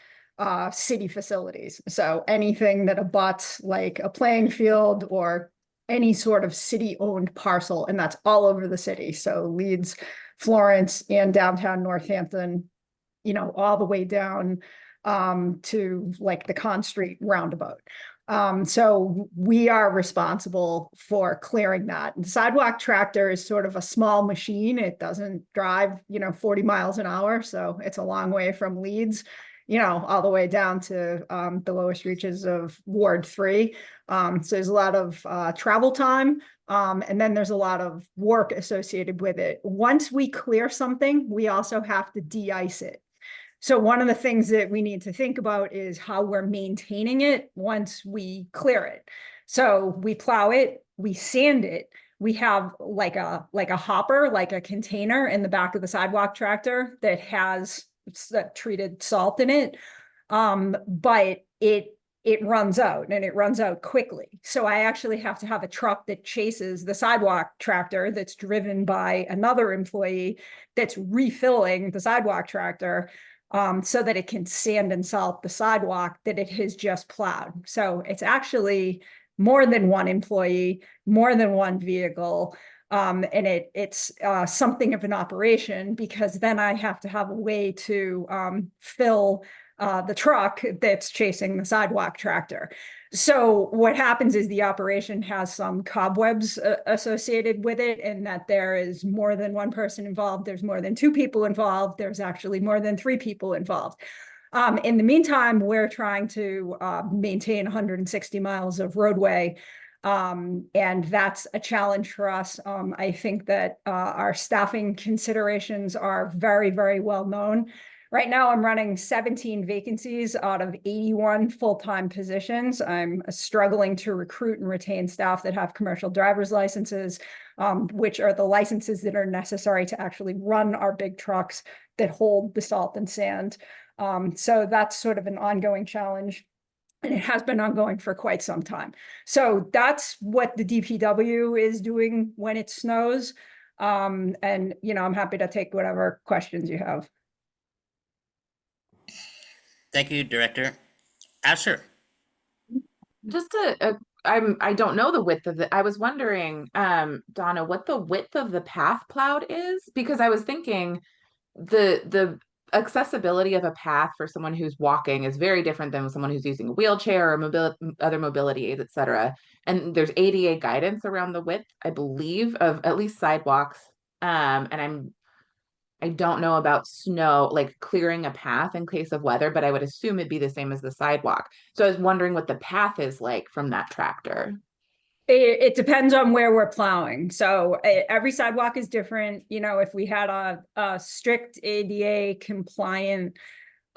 city facilities. So anything that abuts like a playing field or any sort of city-owned parcel, and that's all over the city. So Leeds, Florence, and downtown Northampton, you know, all the way down to like the Con Street roundabout. So we are responsible for clearing that. And the sidewalk tractor is sort of a small machine. It doesn't drive, you know, 40 miles an hour. So it's a long way from Leeds, you know, all the way down to the lowest reaches of Ward 3. So there's a lot of travel time. And then there's a lot of work associated with it. Once we clear something, we also have to de-ice it. So one of the things that we need to think about is how we're maintaining it once we clear it. So we plow it, we sand it, we have like a hopper, like a container in the back of the sidewalk tractor that has treated salt in it. But it runs out, and it runs out quickly. So I actually have to have a truck that chases the sidewalk tractor that's driven by another employee that's refilling the sidewalk tractor, so that it can sand and salt the sidewalk that it has just plowed. So it's actually more than one employee, more than one vehicle. And it's something of an operation, because then I have to have a way to fill the truck that's chasing the sidewalk tractor. So what happens is the operation has some cobwebs associated with it, and that there is more than one person involved. There's more than two people involved. There's actually more than three people involved. In the meantime, we're trying to maintain 160 miles of roadway. And that's a challenge for us. I think that our staffing considerations are very, very well known. Right now, I'm running 17 vacancies out of 81 full-time positions. I'm struggling to recruit and retain staff that have commercial driver's licenses, which are the licenses that are necessary to actually run our big trucks that hold the salt and sand. So that's sort of an ongoing challenge, and it has been ongoing for quite some time. So that's what the DPW is doing when it snows. And, I'm happy to take whatever questions you have. Thank you, Director. Asher. Just I don't know the width of I was wondering, Donna, what the width of the path plowed is, because I was thinking the accessibility of a path for someone who's walking is very different than someone who's using a wheelchair or other mobility aids, etc. And there's ADA guidance around the width, I believe, of at least sidewalks. And I don't know about snow, like clearing a path in case of weather, but I would assume it'd be the same as the sidewalk. So I was wondering what the path is like from that tractor. It depends on where we're plowing. So every sidewalk is different. If we had a strict ADA compliant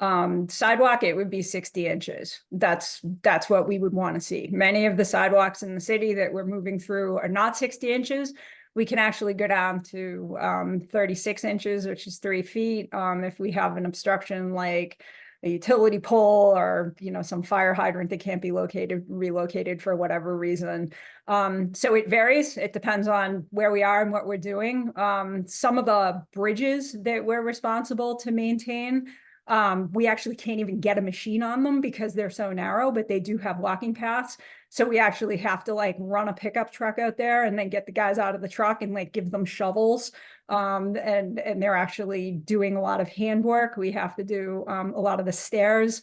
sidewalk, it would be 60 inches. That's what we would want to see. Many of the sidewalks in the city that we're moving through are not 60 inches. We can actually go down to 36 inches, which is 3 feet. If we have an obstruction like a utility pole or some fire hydrant that can't be relocated for whatever reason. So it varies. It depends on where we are and what we're doing. Some of the bridges that we're responsible to maintain, we actually can't even get a machine on them because they're so narrow, but they do have walking paths. So we actually have to run a pickup truck out there and then get the guys out of the truck and give them shovels. And they're actually doing a lot of handwork. We have to do a lot of the stairs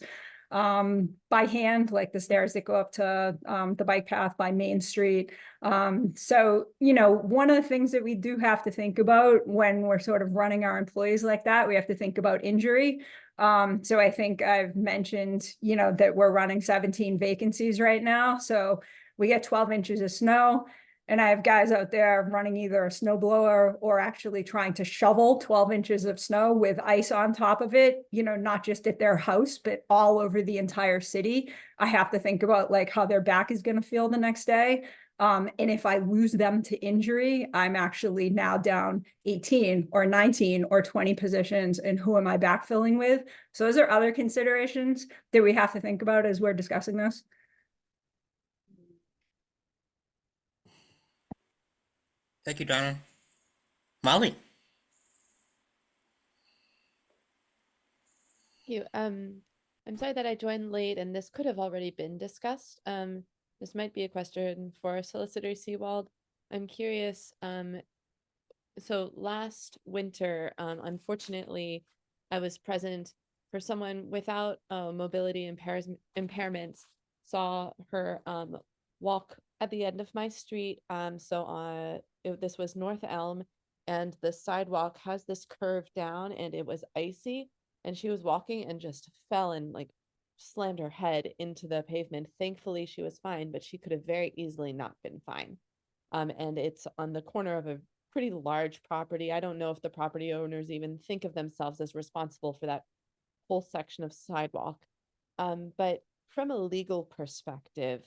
by hand, like the stairs that go up to the bike path by Main Street. So, one of the things that we do have to think about when we're sort of running our employees like that, we have to think about injury. So I think I've mentioned, that we're running 17 vacancies right now. So we get 12 inches of snow, and I have guys out there running either a snow blower or actually trying to shovel 12 inches of snow with ice on top of it, not just at their house, but all over the entire city. I have to think about how their back is going to feel the next day. And if I lose them to injury, I'm actually now down 18 or 19 or 20 positions, and who am I backfilling with? So those are other considerations that we have to think about as we're discussing this. Thank you, Donna. Molly. You. I'm sorry that I joined late and this could have already been discussed. This might be a question for Solicitor Seawald. I'm curious, so last winter, unfortunately, I was present for someone without mobility impairments, saw her walk at the end of my street. This was North Elm, and the sidewalk has this curve down and it was icy, and she was walking and just fell and slammed her head into the pavement. Thankfully, she was fine, but she could have very easily not been fine. And it's on the corner of a pretty large property. I don't know if the property owners even think of themselves as responsible for that whole section of sidewalk. But from a legal perspective,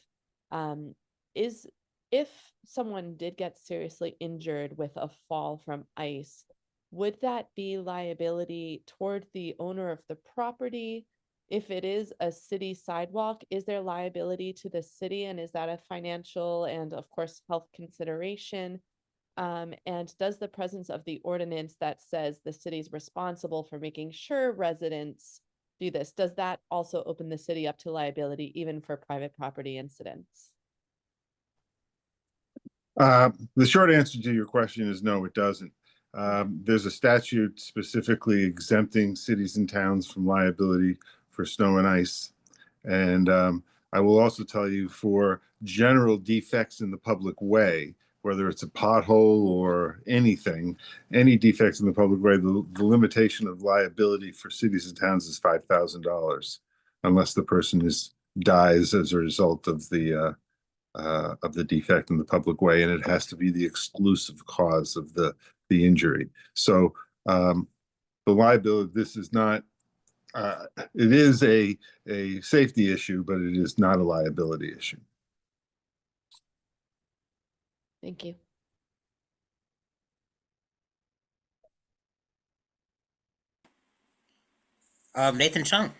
is if someone did get seriously injured with a fall from ice, would that be liability toward the owner of the property? If it is a city sidewalk, is there liability to the city, and is that a financial and of course health consideration? And does the presence of the ordinance that says the city is responsible for making sure residents do this, does that also open the city up to liability even for private property incidents? The short answer to your question is no, it doesn't. There's a statute specifically exempting cities and towns from liability for snow and ice. And I will also tell you, for general defects in the public way, whether it's a pothole or anything, any defects in the public way, the limitation of liability for cities and towns is $5,000, unless the person dies as a result of the defect in the public way, and it has to be the exclusive cause of the injury. So the liability, this is not, it is a safety issue, but it is not a liability issue. Thank you. Nathan Chung.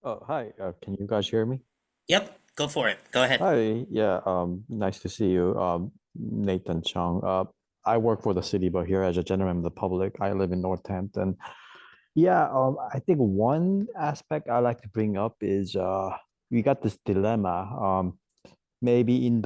Oh, hi. Can you guys hear me? Yep, go for it. Go ahead. Hi. Yeah. Nice to see you. Nathan Chung. I work for the city, but here as a general member of the public, I live in Northampton. Yeah. I think one aspect I like to bring up is we got this dilemma. Maybe in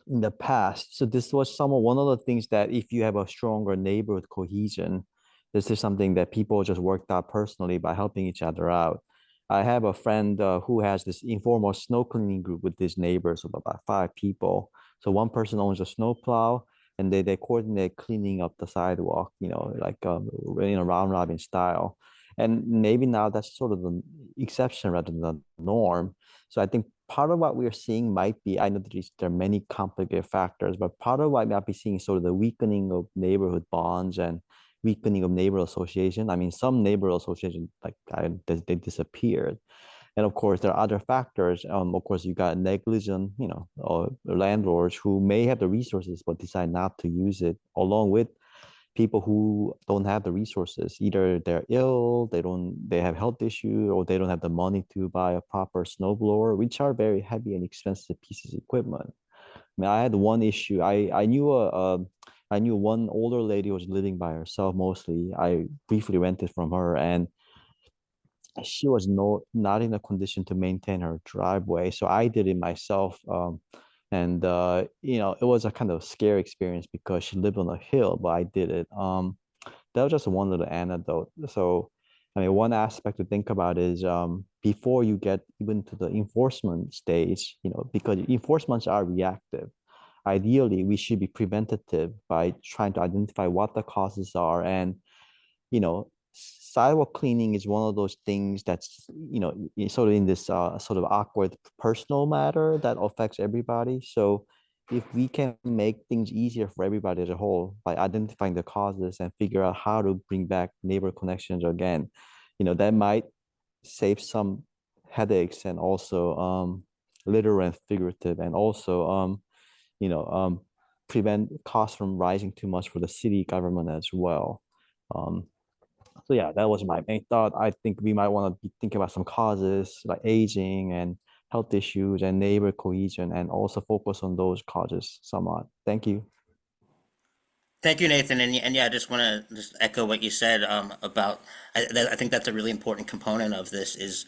the past. So this was one of the things that if you have a stronger neighborhood cohesion, this is something that people just worked out personally by helping each other out. I have a friend who has this informal snow cleaning group with his neighbors of about 5 people. So one person owns a snow plow, and they coordinate cleaning up the sidewalk, like in a round robin style. And maybe now that's sort of the exception rather than the norm. So I think part of what we're seeing might be, I know there are many complicated factors, but part of what we might be seeing is sort of the weakening of neighborhood bonds and weakening of neighborhood association. I mean, some neighborhood associations, like they disappeared. And of course, there are other factors. Of course, you got negligent, landlords who may have the resources but decide not to use it, along with people who don't have the resources. Either they're ill, they have health issues, or they don't have the money to buy a proper snowblower, which are very heavy and expensive pieces of equipment. I mean, I had one issue. I knew one older lady who was living by herself mostly. I briefly rented from her, and she was not in a condition to maintain her driveway. So I did it myself. And it was a kind of scary experience because she lived on a hill, but I did it. That was just one little anecdote. So, I mean, one aspect to think about is before you get even to the enforcement stage, because enforcements are reactive. Ideally, we should be preventative by trying to identify what the causes are. And, sidewalk cleaning is one of those things that's, sort of in this sort of awkward personal matter that affects everybody. So if we can make things easier for everybody as a whole by identifying the causes and figure out how to bring back neighbor connections again, that might save some headaches, and also literal and figurative, and also prevent costs from rising too much for the city government as well. So yeah, that was my main thought. I think we might want to be thinking about some causes like aging and health issues and neighbor cohesion, and also focus on those causes somewhat. Thank you. Thank you, Nathan. And yeah, I just want to just echo what you said about. I think that's a really important component of this is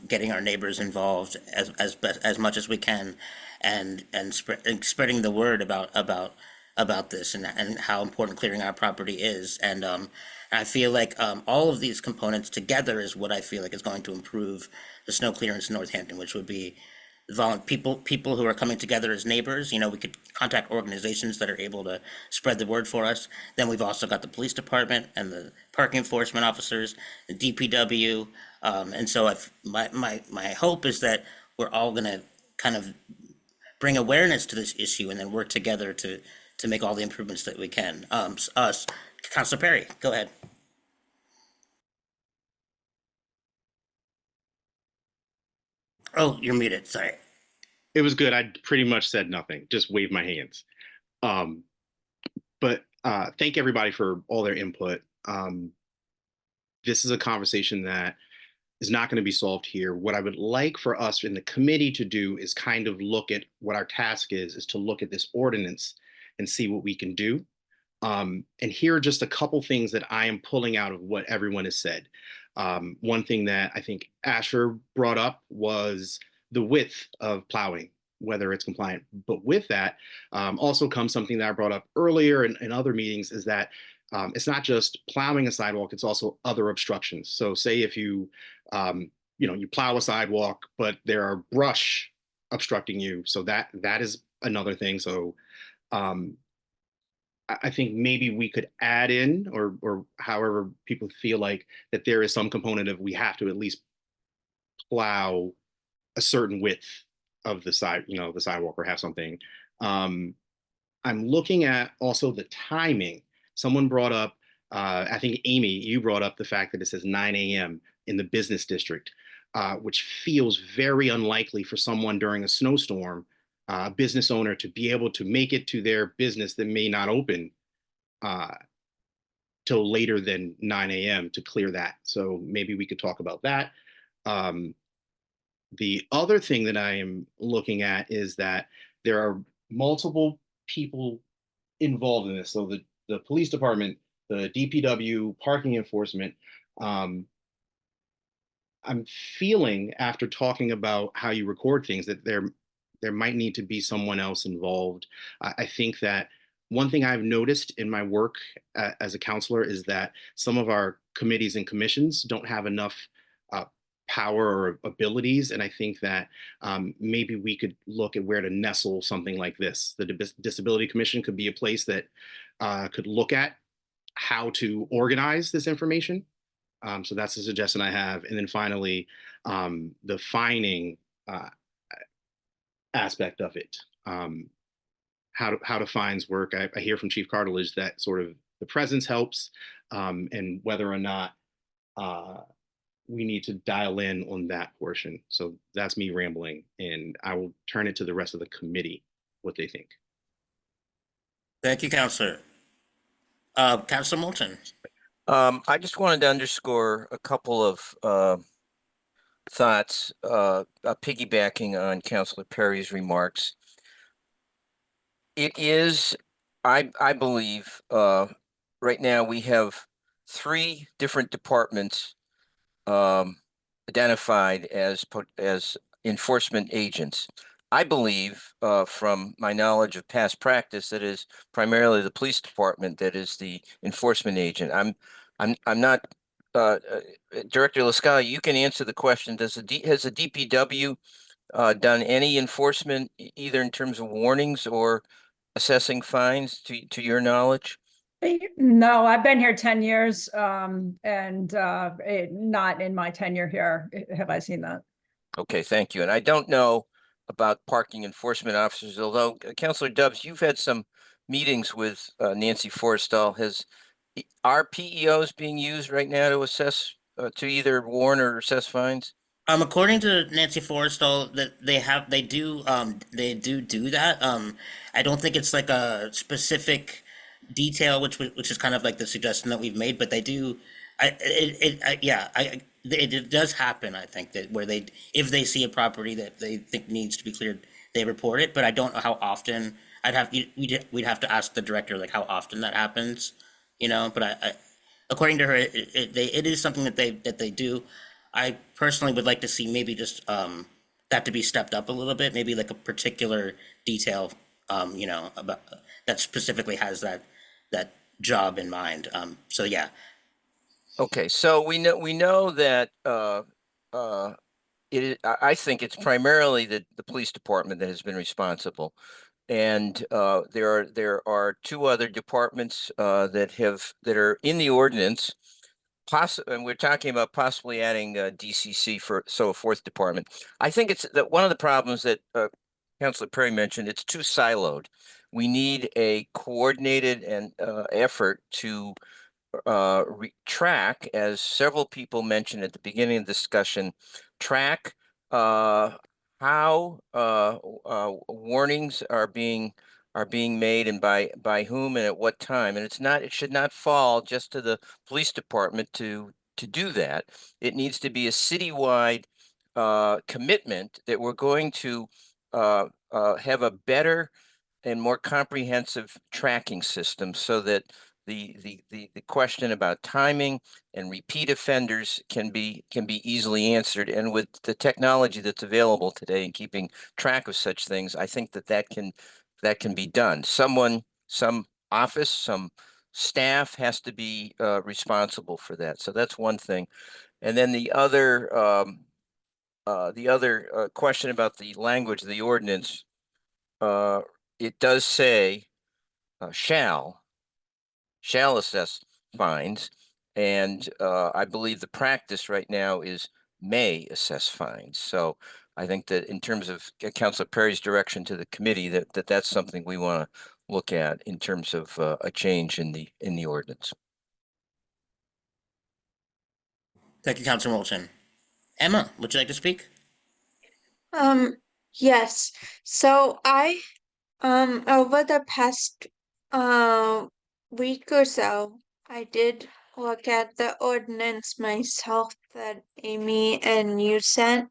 getting our neighbors involved as much as we can, and spreading the word about this, and how important clearing our property is. And I feel like all of these components together is what I feel like is going to improve the snow clearance in Northampton, which would be people who are coming together as neighbors. We could contact organizations that are able to spread the word for us. Then we've also got the police department and the parking enforcement officers, the DPW, and so my hope is that we're all going to kind of bring awareness to this issue and then work together to make all the improvements that we can. Councilor Perry, go ahead. Oh, you're muted. Sorry. It was good. I pretty much said nothing, just waved my hands. But thank everybody for all their input. This is a conversation that is not going to be solved here. What I would like for us in the committee to do is kind of look at what our task is to look at this ordinance and see what we can do. And here are just a couple things that I am pulling out of what everyone has said. One thing that I think Asher brought up was the width of plowing, whether it's compliant. But with that also comes something that I brought up earlier in other meetings, is that it's not just plowing a sidewalk, it's also other obstructions. So say if you, you plow a sidewalk, but there are brush obstructing you. So that is another thing. So I think maybe we could add in, or however people feel like that there is some component of we have to at least plow a certain width of the the sidewalk, or have something. I'm looking at also the timing. Someone brought up, I think Amy, you brought up the fact that it says 9 a.m. in the business district, which feels very unlikely for someone during a snowstorm, a business owner, to be able to make it to their business that may not open till later than 9 a.m. to clear that. So maybe we could talk about that. The other thing that I am looking at is that there are multiple people involved in this. So the police department, the DPW, parking enforcement. I'm feeling, after talking about how you record things, that there might need to be someone else involved. I think that one thing I've noticed in my work as a counselor is that some of our committees and commissions don't have enough power or abilities. And I think that maybe we could look at where to nestle something like this. The Disability Commission could be a place that could look at how to organize this information. So that's a suggestion I have. And then finally, the fining aspect of it. How do fines work? I hear from Chief Cartilage that sort of the presence helps, and whether or not we need to dial in on that portion. So that's me rambling, and I will turn it to the rest of the committee, what they think. Thank you, Counselor. Counselor Moulton. I just wanted to underscore a couple of thoughts, piggybacking on Councilor Perry's remarks. It is, I believe, right now we have 3 different departments identified as enforcement agents. I believe, from my knowledge of past practice, that is primarily the police department that is the enforcement agent. I'm not, Director Lascala, you can answer the question. Has the DPW done any enforcement, either in terms of warnings or assessing fines, to your knowledge? No, I've been here 10 years, and not in my tenure here have I seen that. Okay, thank you. And I don't know about parking enforcement officers, although Councilor Dubs, you've had some meetings with Nancy Forrestal. Are PEOs being used right now to assess, to either warn or assess fines? According to Nancy Forrestal, that they do that. I don't think it's like a specific detail, which is kind of like the suggestion that we've made, but they do. It does happen. I think that where if they see a property that they think needs to be cleared, they report it. But I don't know how often. We'd have to ask the director like how often that happens, But I according to her, it is something that they do. I personally would like to see maybe just that to be stepped up a little bit, maybe like a particular detail, about that specifically has that job in mind. So yeah. Okay, so we know that I think it's primarily the police department that has been responsible. And there are 2 other departments that are in the ordinance. And we're talking about possibly adding DCC a 4th department. I think it's that one of the problems that Councilor Perry mentioned, it's too siloed. We need a coordinated and effort to track, as several people mentioned at the beginning of the discussion, track how warnings are being made and by whom and at what time. And it should not fall just to the police department to do that. It needs to be a citywide commitment that we're going to have a better and more comprehensive tracking system so that the question about timing and repeat offenders can be easily answered. And with the technology that's available today and keeping track of such things, I think that can be done. Some office, some staff has to be responsible for that. So that's one thing. And then the other question about the language of the ordinance, it does say shall assess fines, and I believe the practice right now is may assess fines. So I think that in terms of Councilor Perry's direction to the committee, that's something we want to look at in terms of a change in the ordinance. Thank you, Councilor Moulton. Emma, would you like to speak? Yes. So I over the past week or so, I did look at the ordinance myself that Amy and you sent.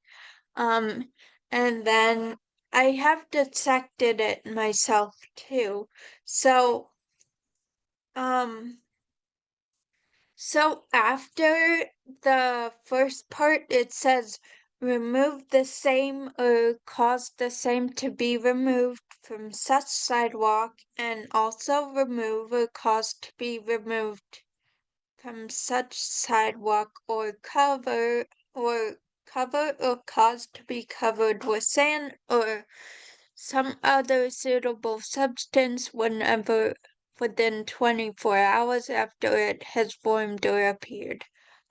And then I have dissected it myself too. So so after the first part, it says remove the same or cause the same to be removed from such sidewalk, and also remove or cause to be removed from such sidewalk, or cover or cause to be covered with sand or some other suitable substance whenever within 24 hours after it has formed or appeared.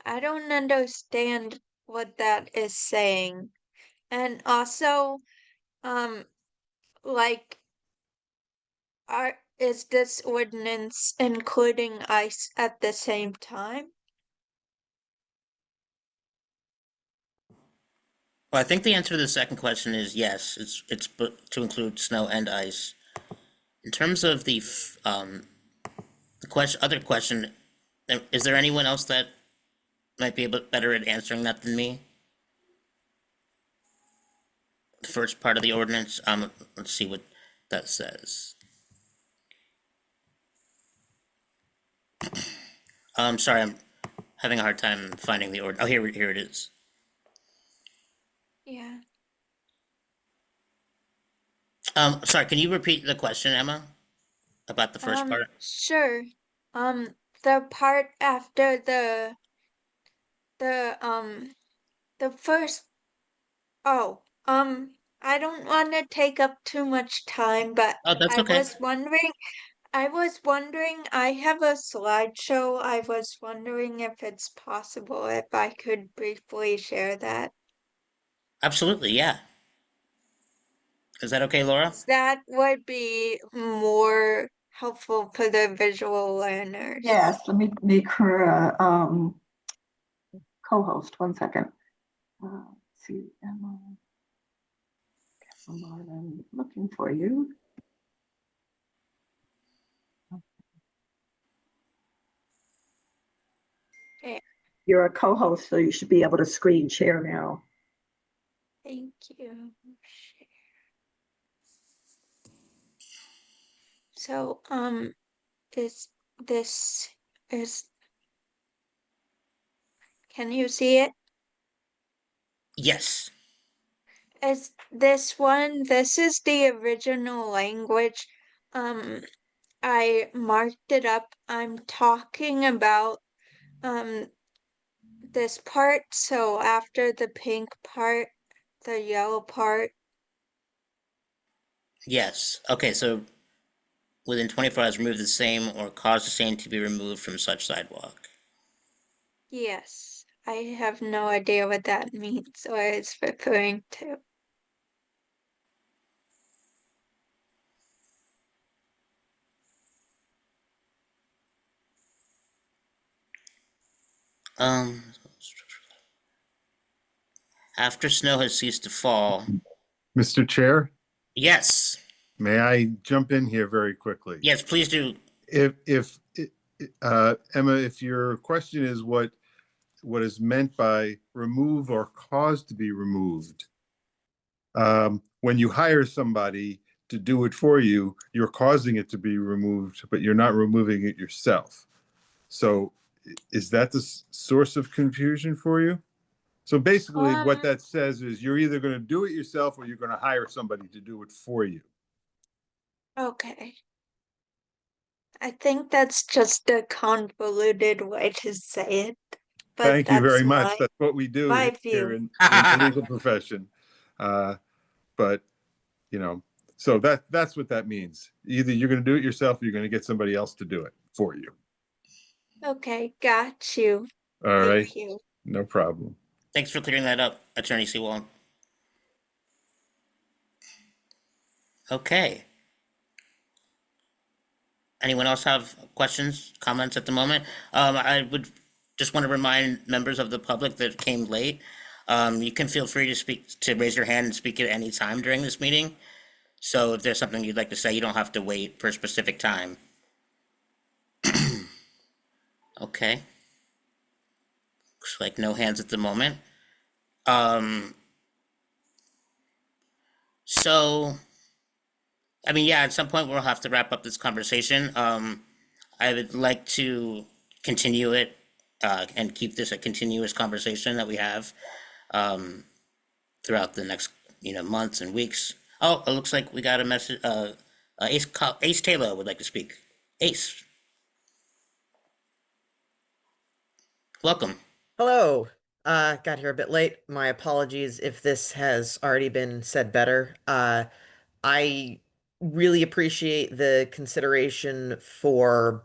I don't understand what that is saying. And also, like, is this ordinance including ice at the same time? Well, I think the answer to the second question is yes. It's to include snow and ice. In terms of the other question, is there anyone else that might be a bit better at answering that than me? The first part of the ordinance. Let's see what that says. Sorry, I'm having a hard time finding the order. Oh, here it is. Yeah. Sorry, can you repeat the question, Emma? About the first part? Sure. The part after the the first I don't want to take up too much time, but Oh, that's I okay. was wondering, I have a slideshow. I was wondering if it's possible if I could briefly share that. Absolutely, yeah. Is that okay, Laura? That would be more helpful for the visual learners. Yes, let me make her a co-host. 1 second. Let's see, Emma. I'm looking for you. Okay. You're a co-host, so you should be able to screen share now. Thank you. So, is this is can you see it? Yes. Is this one? This is the original language. I marked it up. I'm talking about this part. So after the pink part, the yellow part. Yes. Okay, so within 24 hours, remove the same or cause the same to be removed from such sidewalk. Yes, I have no idea what that means or it's referring to. Um, after snow has ceased to fall. Mr. Chair, Yes, may I jump in here very quickly? yes, please do. If Emma, if your question is what is meant by remove or cause to be removed, when you hire somebody to do it for you, you're causing it to be removed, but you're not removing it yourself. So is that the source of confusion for you? So basically what that says is you're either going to do it yourself or you're going to hire somebody to do it for you. Okay. I think that's just a convoluted way to say it, but Thank you very that's much. That's what we do my here view. in the legal profession. But you know, so that's what that means. Either you're going to do it yourself or you're going to get somebody else to do it for you. Okay, got you. All right. Thank you. No problem. Thanks for clearing that up, Attorney Seawald. Okay. Anyone else have questions, comments at the moment? I would just want to remind members of the public that came late. You can feel free to raise your hand and speak at any time during this meeting. So if there's something you'd like to say, you don't have to wait for a specific time. Okay. Looks like no hands at the moment. So, I mean, yeah, at some point we'll have to wrap up this conversation. I would like to continue it and keep this a continuous conversation that we have throughout the next, months and weeks. Oh, it looks like we got a message. Ace Taylor would like to speak. Ace, welcome. Hello. Got here a bit late. My apologies if this has already been said better. I really appreciate the consideration for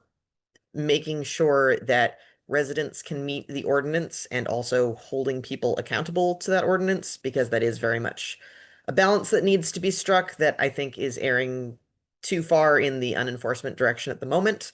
making sure that residents can meet the ordinance and also holding people accountable to that ordinance, because that is very much a balance that needs to be struck that I think is erring too far in the unenforcement direction at the moment.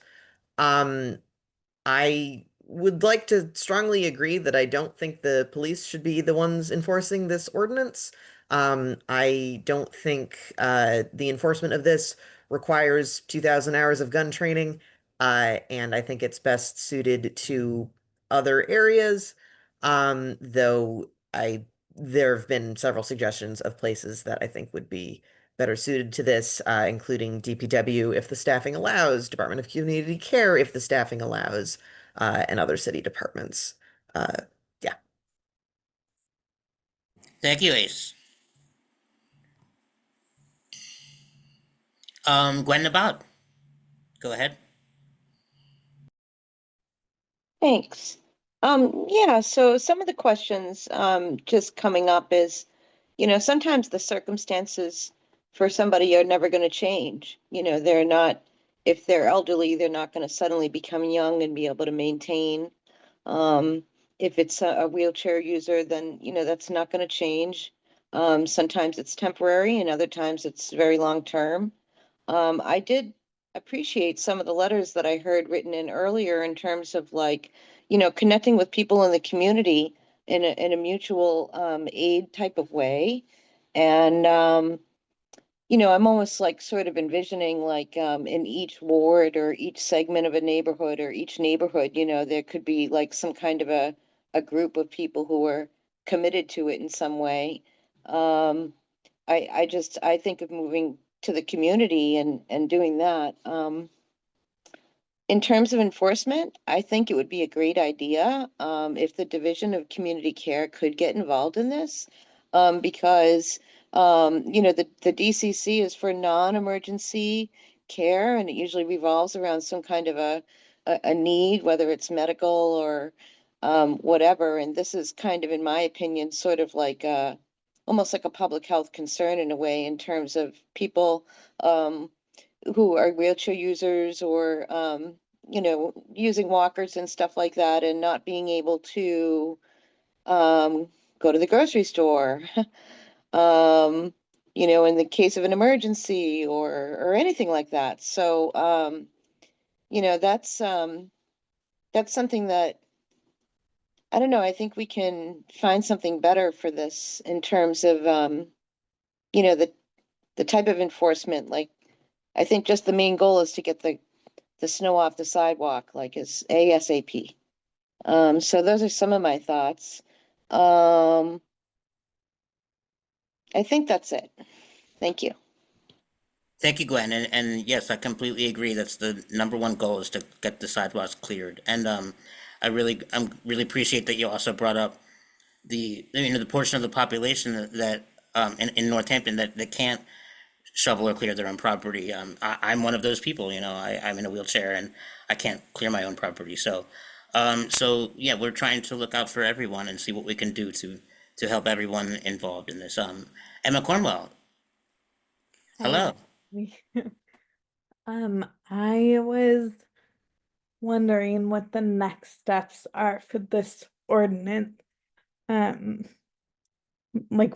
I would like to strongly agree that I don't think the police should be the ones enforcing this ordinance. I don't think the enforcement of this requires 2,000 hours of gun training, and I think it's best suited to other areas. Though there have been several suggestions of places that I think would be better suited to this, including DPW if the staffing allows, Department of Community Care if the staffing allows, and other city departments. Yeah. Thank you, Ace. Gwen About, go ahead. Thanks. Yeah, so some of the questions just coming up is, sometimes the circumstances for somebody are never going to change. They're not, if they're elderly, they're not going to suddenly become young and be able to maintain. If it's a wheelchair user, then, that's not going to change. Sometimes it's temporary and other times it's very long term. I did appreciate some of the letters that I heard written in earlier in terms of like, connecting with people in the community in a mutual aid type of way. And I'm almost like sort of envisioning like in each ward or each segment of a neighborhood or each neighborhood, there could be like some kind of a group of people who are committed to it in some way. I think of moving to the community and doing that. In terms of enforcement, I think it would be a great idea if the Division of Community Care could get involved in this, because the DCC is for non-emergency care, and it usually revolves around some kind of a need, whether it's medical or whatever. And this is kind of, in my opinion, sort of like almost like a public health concern in a way, in terms of people who are wheelchair users or using walkers and stuff like that, and not being able to go to the grocery store. In the case of an emergency or anything like that. So that's something that I don't know, I think we can find something better for this in terms of, you know, the type of enforcement, like, I think just the main goal is to get the snow off the sidewalk, like as ASAP. So those are some of my thoughts. I think that's it. Thank you. Thank you, Gwen. And yes, I completely agree. That's the number one goal is to get the sidewalks cleared. And I'm really appreciate that you also brought up the portion of the population that in Northampton that can't shovel or clear their own property. I'm one of those people. I'm in a wheelchair and I can't clear my own property. So yeah, we're trying to look out for everyone and see what we can do to help everyone involved in this. Emma Cornwell, hello. I was wondering what the next steps are for this ordinance. Like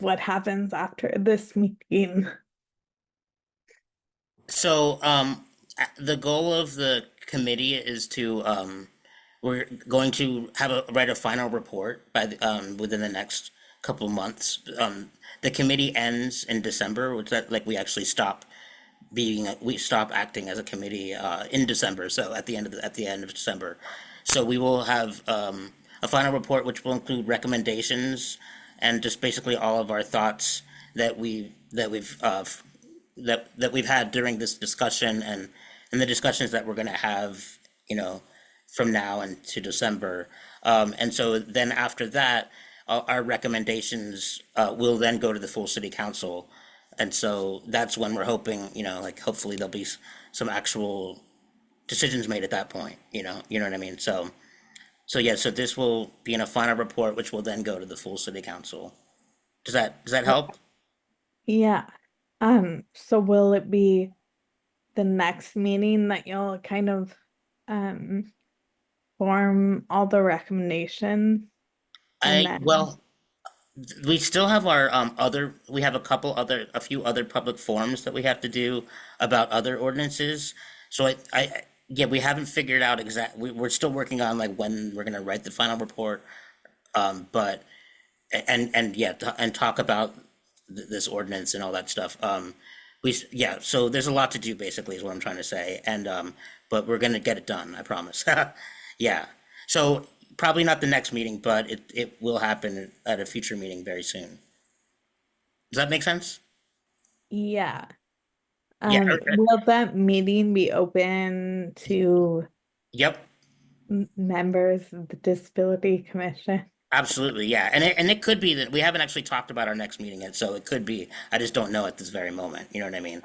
what happens after this meeting? So, the goal of the committee is to, we're going to write a final report within the next couple of months. The committee ends in December, which we actually we stop acting as a committee, in December. So at the end of December. So we will have, a final report, which will include recommendations and just basically all of our thoughts that we've had during this discussion and the discussions that we're going to have, from now and to December. And so then after that, our recommendations will then go to the full city council. And so that's when we're hoping, hopefully there'll be some actual decisions made at that point, you know what I mean? So yeah, so this will be in a final report, which will then go to the full city council. Does that help? Yeah. So will it be the next meeting that you'll kind of form all the recommendations? And then Well, we still have our we have a few other public forums that we have to do about other ordinances. So yeah, we haven't figured out we're still working on like when we're gonna write the final report. But and yeah, and talk about this ordinance and all that stuff. Yeah, so there's a lot to do basically is what I'm trying to say. And but we're gonna get it done, I promise. Yeah. So probably not the next meeting, but it will happen at a future meeting very soon. Does that make sense? yeah. Yeah. Okay. Will that meeting be open to Yep. members of the Disability Commission? Absolutely. Yeah. And it could be that we haven't actually talked about our next meeting yet, so it could be. I just don't know at this very moment. You know what I mean?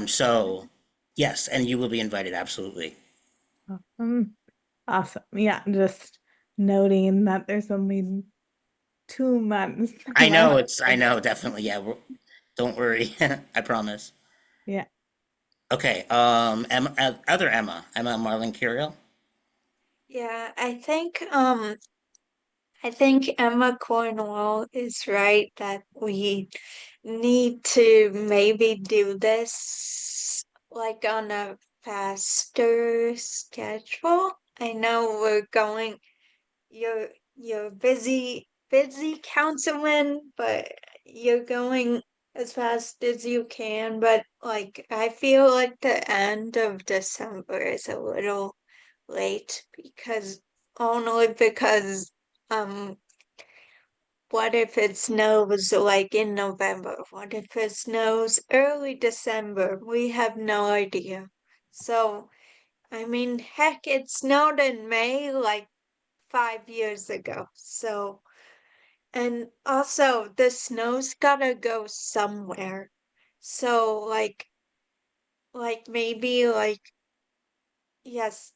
So yes, and you will be invited. Absolutely. Awesome. Yeah, just noting that there's only 2 months I know left. I know, definitely. Yeah. Don't worry. I promise. Yeah. Okay. Other Emma Marlin Curiel. Yeah, I think Emma Cornwall is right that we need to maybe do this like on a faster schedule. I know you're busy councilman, but you're going as fast as you can. But like I feel like the end of December is a little late only because um what if it snows like in November? What if it snows early December? We have no idea. So, I mean, heck, it snowed in May like 5 years ago. So, and also the snow's gotta go somewhere. So, maybe yes,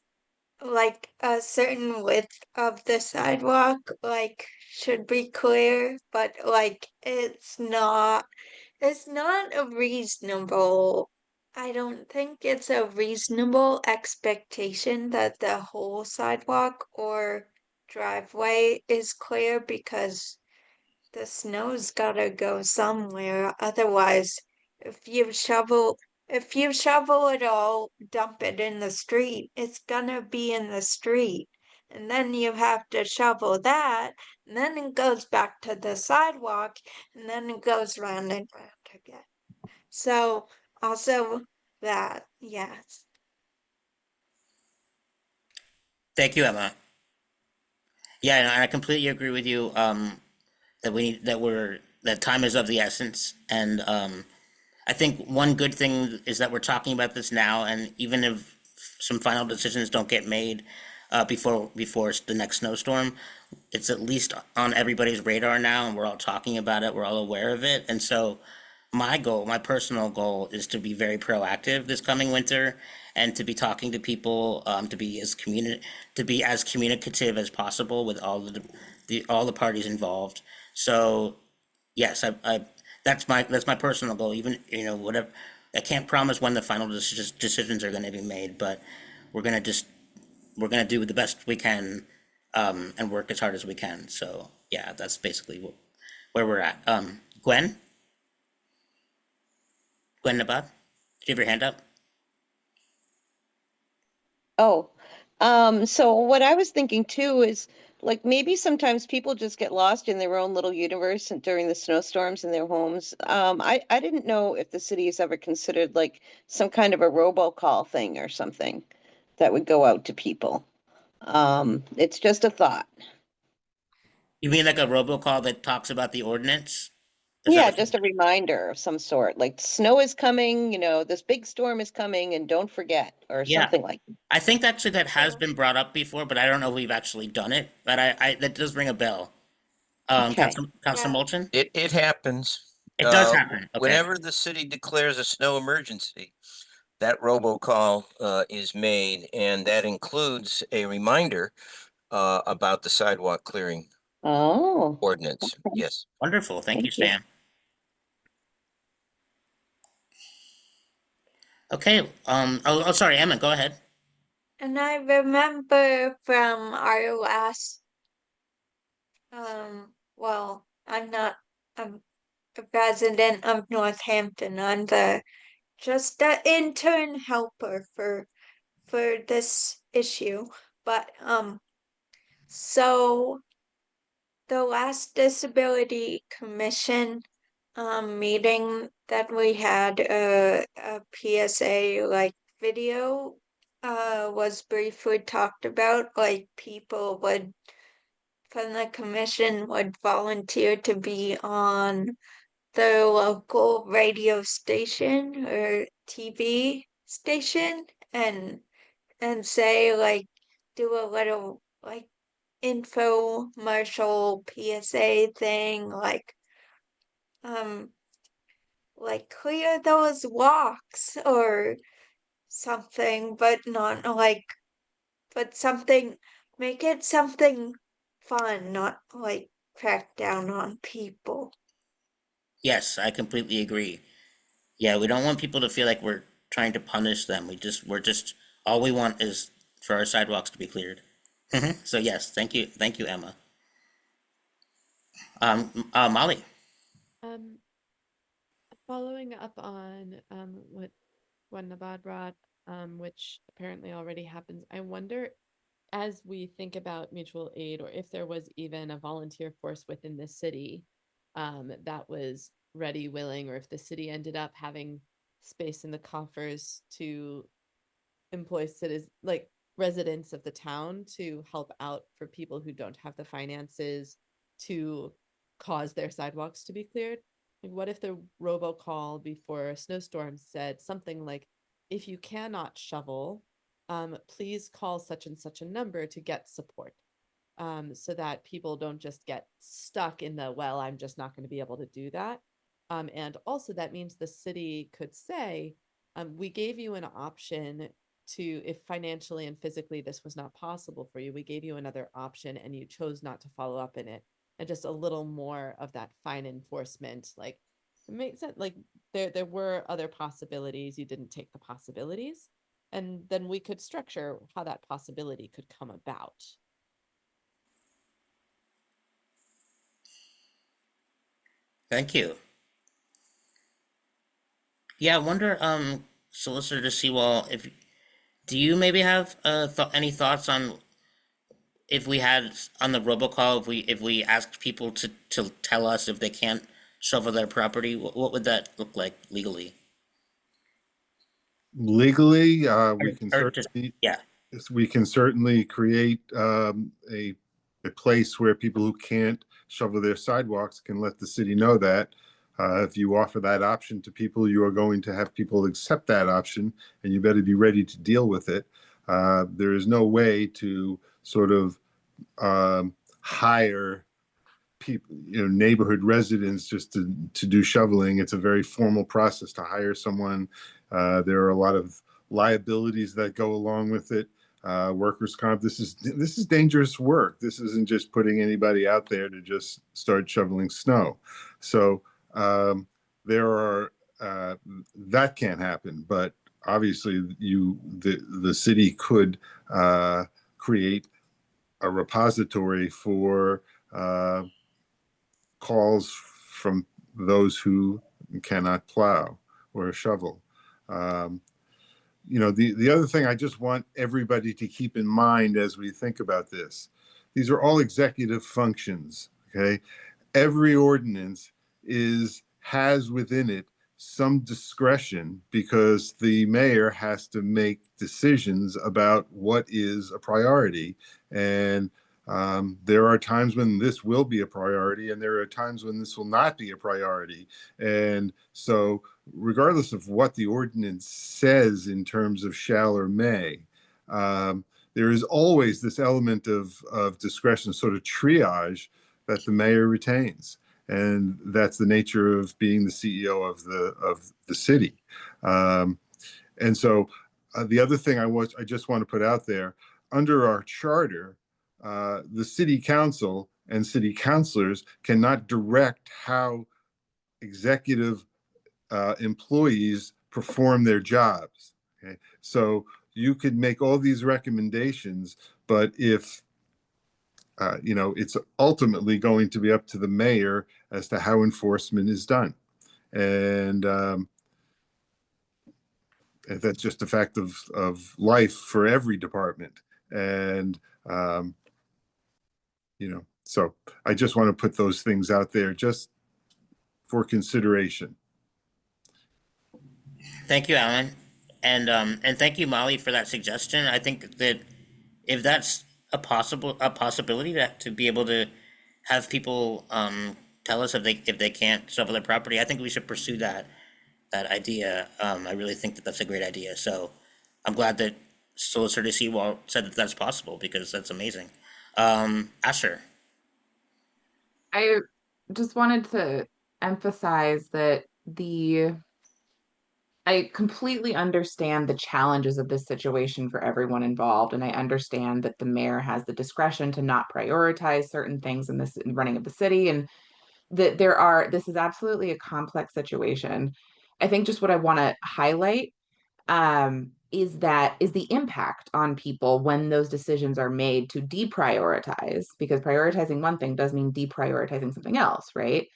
like a certain width of the sidewalk should be clear, but it's not a reasonable I don't think it's a reasonable expectation that the whole sidewalk or driveway is clear because the snow's gotta go somewhere. Otherwise, if you shovel if you shovel it all, dump it in the street, it's gonna be in the street. and then you have to shovel that, and then it goes back to the sidewalk, and then it goes round and round again. So also that, yes. Thank you, Emma. Yeah, and I completely agree with you. That time is of the essence, and I think one good thing is that we're talking about this now, and even if some final decisions don't get made before the next snowstorm, it's at least on everybody's radar now, and we're all talking about it. We're all aware of it, and so my personal goal, is to be very proactive this coming winter, and to be talking to people, to be as communicative as possible with all the parties involved. So yes, I that's my personal goal. Even, whatever, I can't promise when the final decisions are going to be made, but we're gonna just we're gonna do the best we can, and work as hard as we can. So yeah, that's basically where we're at. Gwen Nabab, did you have your hand up? Oh, so what I was thinking too is like maybe sometimes people just get lost in their own little universe and during the snowstorms in their homes. I didn't know if the city has ever considered like some kind of a robocall thing or something that would go out to people. It's just a thought. You mean like a robocall that talks about the ordinance? Is that Yeah, what just a reminder of some sort, like snow is coming, this big storm is coming and don't forget, or Yeah, something like. I think actually that has been brought up before, but I don't know if we've actually done it. But that does ring a bell. Okay. Councilor Moulton? It happens. It does happen. Okay. Whenever the city declares a snow emergency, that robocall is made, and that includes a reminder about the sidewalk clearing Oh, ordinance. Yes. Wonderful. Thank you, thank you. Sam. Okay. Sorry, Emma, go ahead. And I remember from our last, well, I'm not a resident of Northampton. I'm just the intern helper for this issue. But so the last disability commission meeting that we had, a PSA like video was briefly talked about, like people would from the commission would volunteer to be on the local radio station or TV station and say like do a little like infomercial PSA thing um like clear those walks or something, but not like but something make it something fun, not like crack down on people. Yes, I completely agree. Yeah, we don't want people to feel like we're trying to punish them. We're just all we want is for our sidewalks to be cleared. So yes, thank you, Emma. Molly. Um, Following up on what Nabad brought, which apparently already happens, I wonder, as we think about mutual aid, or if there was even a volunteer force within the city that was ready, willing, or if the city ended up having space in the coffers to employ citizens, like residents of the town, to help out for people who don't have the finances to cause their sidewalks to be cleared. Like, what if the robocall before a snowstorm said something like, if you cannot shovel, please call such and such a number to get support, so that people don't just get stuck in the, well, I'm just not going to be able to do that. And also that means the city could say, we gave you an option to, if financially and physically this was not possible for you, we gave you another option and you chose not to follow up in it. And just a little more of that fine enforcement, like, it makes sense. Like, there were other possibilities, you didn't take the possibilities, and then we could structure how that possibility could come about. Thank you. Yeah, I wonder, Solicitor Sewall, if do you maybe have any thoughts on if we had on the robocall, if we asked people to tell us if they can't shovel their property, what would that look like legally? Legally, we Or, can or just certainly yeah. we can certainly create a place where people who can't shovel their sidewalks can let the city know that. If you offer that option to people, you are going to have people accept that option, and you better be ready to deal with it. There is no way to sort of hire people, neighborhood residents just to do shoveling. It's a very formal process to hire someone. There are a lot of liabilities that go along with it. Workers' comp. This is dangerous work. This isn't just putting anybody out there to just start shoveling snow. So there are that can't happen. But obviously, the city could create a repository for calls from those who cannot plow or shovel. The other thing I just want everybody to keep in mind as we think about this, these are all executive functions, okay? Every ordinance has within it some discretion because the mayor has to make decisions about what is a priority. And there are times when this will be a priority, and there are times when this will not be a priority. And so, regardless of what the ordinance says in terms of shall or may, there is always this element of discretion, sort of triage that the mayor retains. And that's the nature of being the CEO of the city. And so the other thing I just want to put out there, under our charter, the city council and city councilors cannot direct how executive employees perform their jobs. Okay? So you could make all these recommendations, but if it's ultimately going to be up to the mayor as to how enforcement is done. And that's just a fact of life for every department. And, so I just want to put those things out there just for consideration. Thank you, Alan, and thank you, Molly, for that suggestion. I think that if that's a possibility to be able to have people tell us if they can't shovel their property, I think we should pursue that idea. I really think that that's a great idea. So I'm glad that Solicitor Seawall said that that's possible because that's amazing. Asher. I just wanted to emphasize that I completely understand the challenges of this situation for everyone involved, and I understand that the mayor has the discretion to not prioritize certain things in the running of the city, and that this is absolutely a complex situation. I think just what I want to highlight is the impact on people when those decisions are made to deprioritize, because prioritizing one thing does mean deprioritizing something else, right?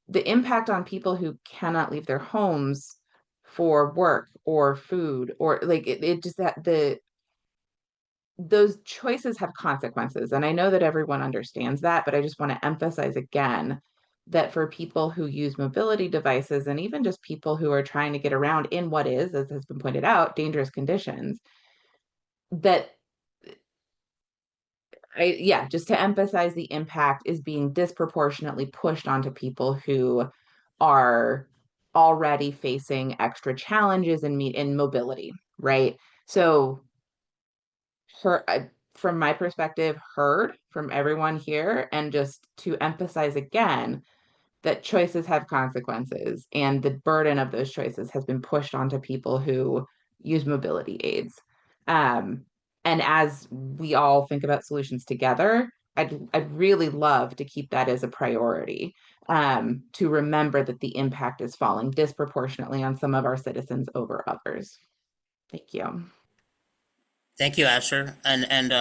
The impact on people who cannot leave their homes for work or food, or like it just that those choices have consequences. And I know that everyone understands that, but I just want to emphasize again that for people who use mobility devices, and even just people who are trying to get around in what is, as has been pointed out, dangerous conditions, that just to emphasize the impact is being disproportionately pushed onto people who are already facing extra challenges in mobility, right? So from my perspective, heard from everyone here, and just to emphasize again that choices have consequences, and the burden of those choices has been pushed onto people who use mobility aids. And as we all think about solutions together, I'd really love to keep that as a priority, to remember that the impact is falling disproportionately on some of our citizens over others. Thank you. Thank you, Asher. And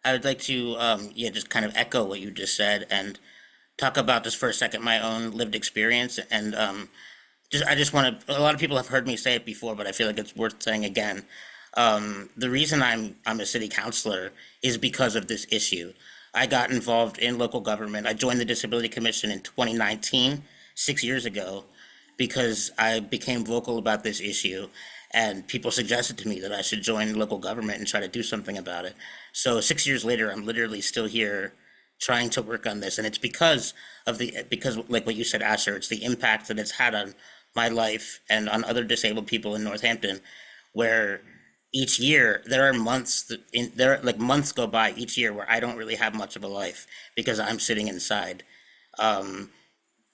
I would like to just kind of echo what you just said and talk about just for a second my own lived experience. And I just want to, a lot of people have heard me say it before, but I feel like it's worth saying again. The reason I'm a city councilor is because of this issue. I got involved in local government. I joined the Disability Commission in 2019, 6 years ago, because I became vocal about this issue, and people suggested to me that I should join local government and try to do something about it. So 6 years later, I'm literally still here trying to work on this, and it's because like what you said, Asher, it's the impact that it's had on my life and on other disabled people in Northampton, where each year there are months go by each year where I don't really have much of a life because I'm sitting inside.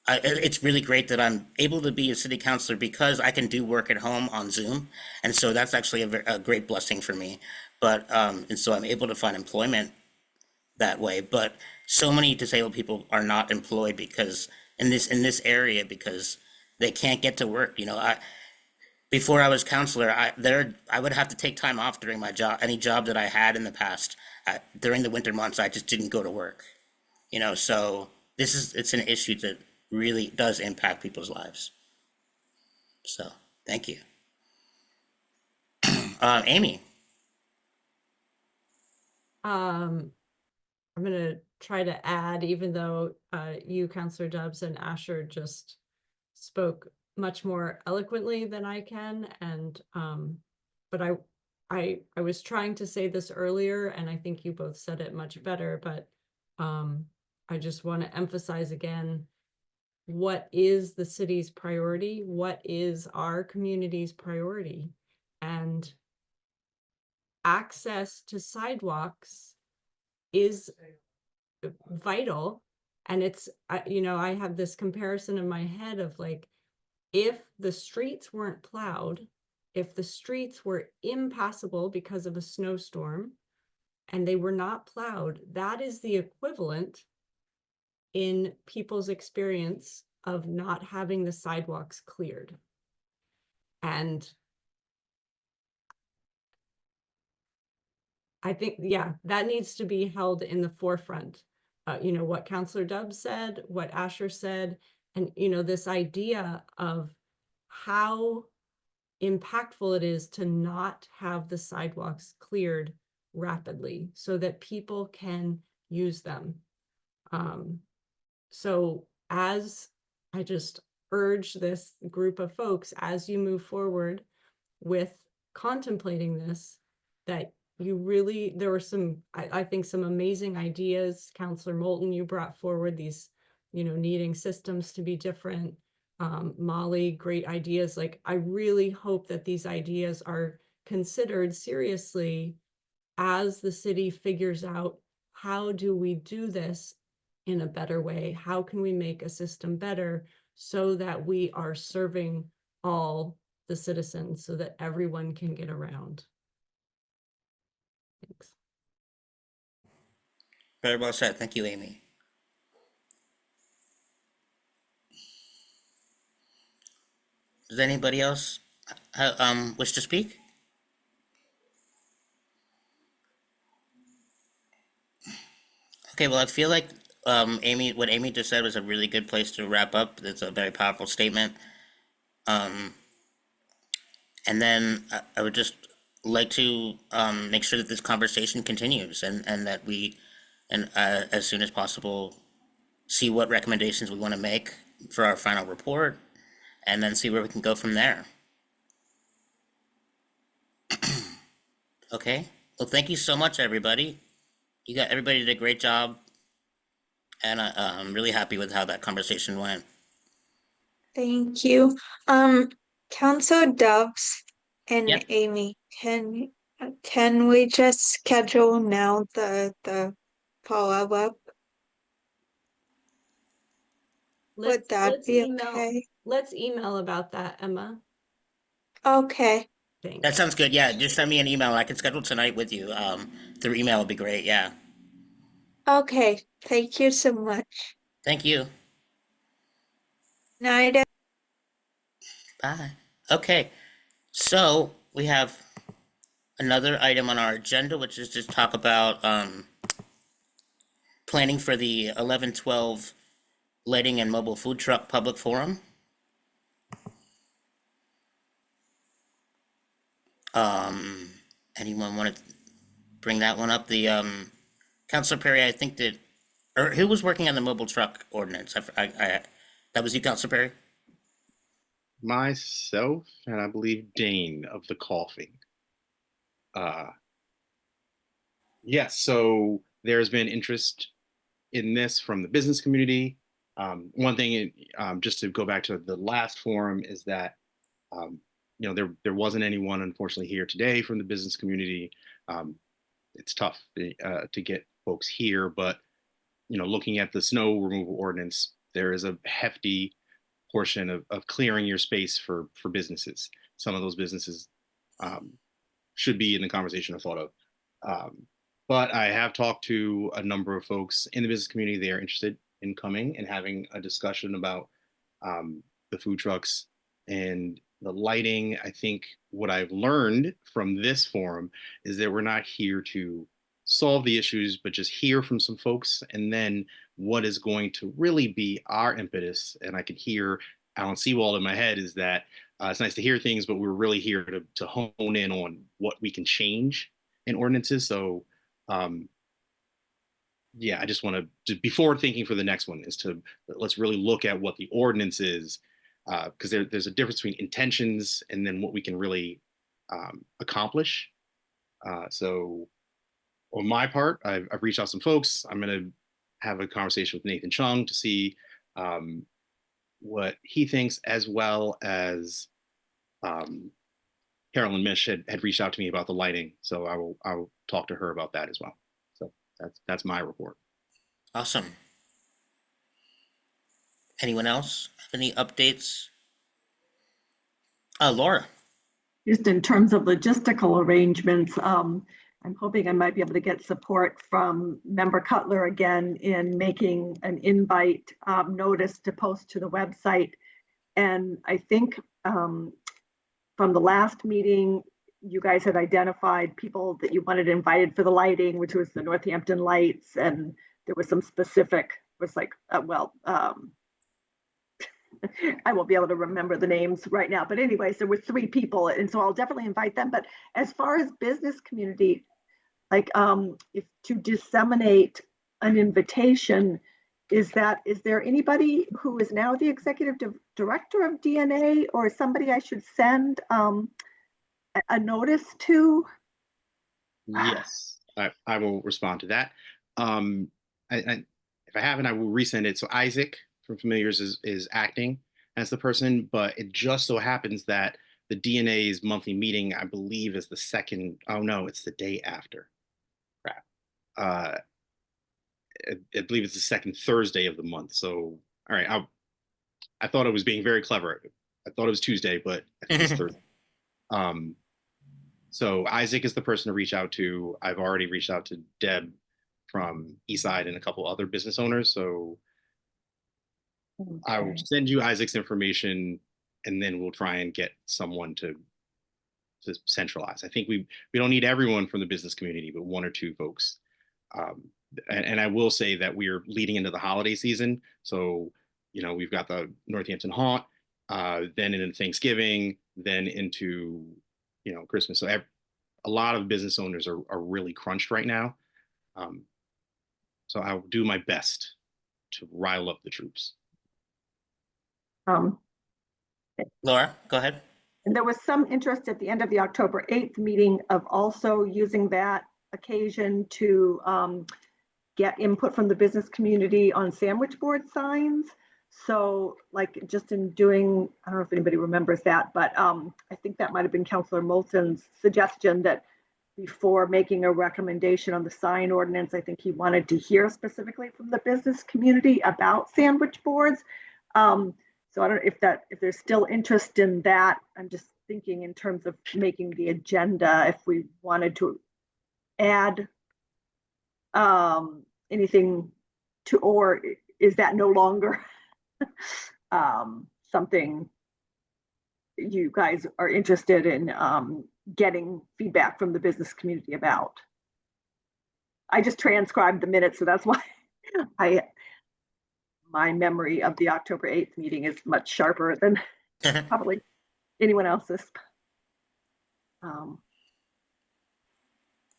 It's really great that I'm able to be a city councilor because I can do work at home on Zoom, and so that's actually a great blessing for me. But and so I'm able to find employment that way. But so many disabled people are not employed because in this area because they can't get to work. Before I was counselor, I would have to take time off during my job, any job that I had in the past. During the winter months, I just didn't go to work. So it's an issue that really does impact people's lives. So thank you. Amy. I'm gonna try to add, even though you, Counselor Dubs, and Asher just spoke much more eloquently than I can, and but I was trying to say this earlier, and I think you both said it much better, but I just want to emphasize again, what is the city's priority? What is our community's priority? And access to sidewalks is vital. And it's, I have this comparison in my head of like, if the streets weren't plowed, if the streets were impassable because of a snowstorm and they were not plowed, that is the equivalent in people's experience of not having the sidewalks cleared. And I think, yeah, that needs to be held in the forefront. What Counselor Dubs said, what Asher said, and, this idea of how impactful it is to not have the sidewalks cleared rapidly so that people can use them. So as I just urge this group of folks, as you move forward with contemplating this, that you really, there were some, I think some amazing ideas. Counselor Moulton, you brought forward these, needing systems to be different. Molly, great ideas. Like, I really hope that these ideas are considered seriously as the city figures out, how do we do this in a better way? How can we make a system better so that we are serving all the citizens, so that everyone can get around? Thanks. Very well said. Thank you, Amy. Does anybody else wish to speak? Okay, well, I feel like what Amy just said was a really good place to wrap up. It's a very powerful statement. And then I would just like to make sure that this conversation continues and that we, as soon as possible, see what recommendations we want to make for our final report, and then see where we can go from there. Okay, well, thank you so much, everybody. Everybody did a great job, and I'm really happy with how that conversation went. Thank you. Council Dubs and Yep. Amy, can we just schedule now the follow-up? Would that be okay? Let's email about that, Emma. Okay. Thanks. That sounds good. Yeah, just send me an email. I can schedule tonight with you. Through email would be great. Yeah. Okay. Thank you so much. Thank you. Night. Bye. Okay, so we have another item on our agenda, which is to talk about planning for the 11/12 lighting and mobile food truck public forum. Anyone want to bring that one up? The Councilor Perry, I think that, or who was working on the mobile truck ordinance? That was you, Councilor Perry? Myself, and I believe Dane of the coughing. Yes, so there's been interest in this from the business community. One thing, just to go back to the last forum, is that there wasn't anyone, unfortunately, here today from the business community. It's tough to get folks here, but looking at the snow removal ordinance, there is a hefty portion of clearing your space for businesses. Some of those businesses should be in the conversation I thought of. But I have talked to a number of folks in the business community. They are interested in coming and having a discussion about the food trucks and the lighting. I think what I've learned from this forum is that we're not here to solve the issues, but just hear from some folks. And then what is going to really be our impetus, and I could hear Alan Seawald in my head, is that it's nice to hear things, but we're really here to hone in on what we can change in ordinances. So yeah, I just want to be forward thinking for the next one, is to let's really look at what the ordinance is, because there's a difference between intentions and then what we can really accomplish. So on my part, I've reached out to some folks. I'm going to have a conversation with Nathan Chung to see what he thinks, as well as Carolyn Mish had reached out to me about the lighting. So I will talk to her about that as well. So that's my report. Awesome. Anyone else have any updates? Laura. Just in terms of logistical arrangements, I'm hoping I might be able to get support from Member Cutler again in making an invite notice to post to the website. And I think from the last meeting, you guys had identified people that you wanted invited for the lighting, which was the Northampton lights. And there was some specific, was like, I won't be able to remember the names right now, but anyways, there were 3 people. And so I'll definitely invite them. But as far as business community, like if to disseminate an invitation, is there anybody who is now the executive director of DNA, or somebody I should send a notice to? Yes, I will respond to that. If I haven't, I will resend it. So Isaac from Familiars is acting as the person, but it just so happens that the DNA's monthly meeting, I believe, is the second. Oh no, it's the day after. Crap. I believe it's the second Thursday of the month. So all right, I thought I was being very clever. I thought it was Tuesday, but I think it's Thursday. So Isaac is the person to reach out to. I've already reached out to Deb from Eastside and a couple other business owners. So I will send you Isaac's information, and then we'll try and get someone to centralize. I think we don't need everyone from the business community, but 1 or 2 folks. And I will say that we're leading into the holiday season. So, we've got the Northampton Haunt, then into Thanksgiving, then into, Christmas. So a lot of business owners are really crunched right now. So I'll do my best to rile up the troops. Laura, go ahead. And there was some interest at the end of the October 8th meeting of also using that occasion to get input from the business community on sandwich board signs. So like just in doing, I don't know if anybody remembers that, but I think that might have been Councilor Moulton's suggestion that before making a recommendation on the sign ordinance, I think he wanted to hear specifically from the business community about sandwich boards. So I don't know if there's still interest in that. I'm just thinking in terms of making the agenda, if we wanted to add anything to, or is that no longer something you guys are interested in getting feedback from the business community about? I just transcribed the minutes, so that's why my memory of the October 8th meeting is much sharper than probably anyone else's.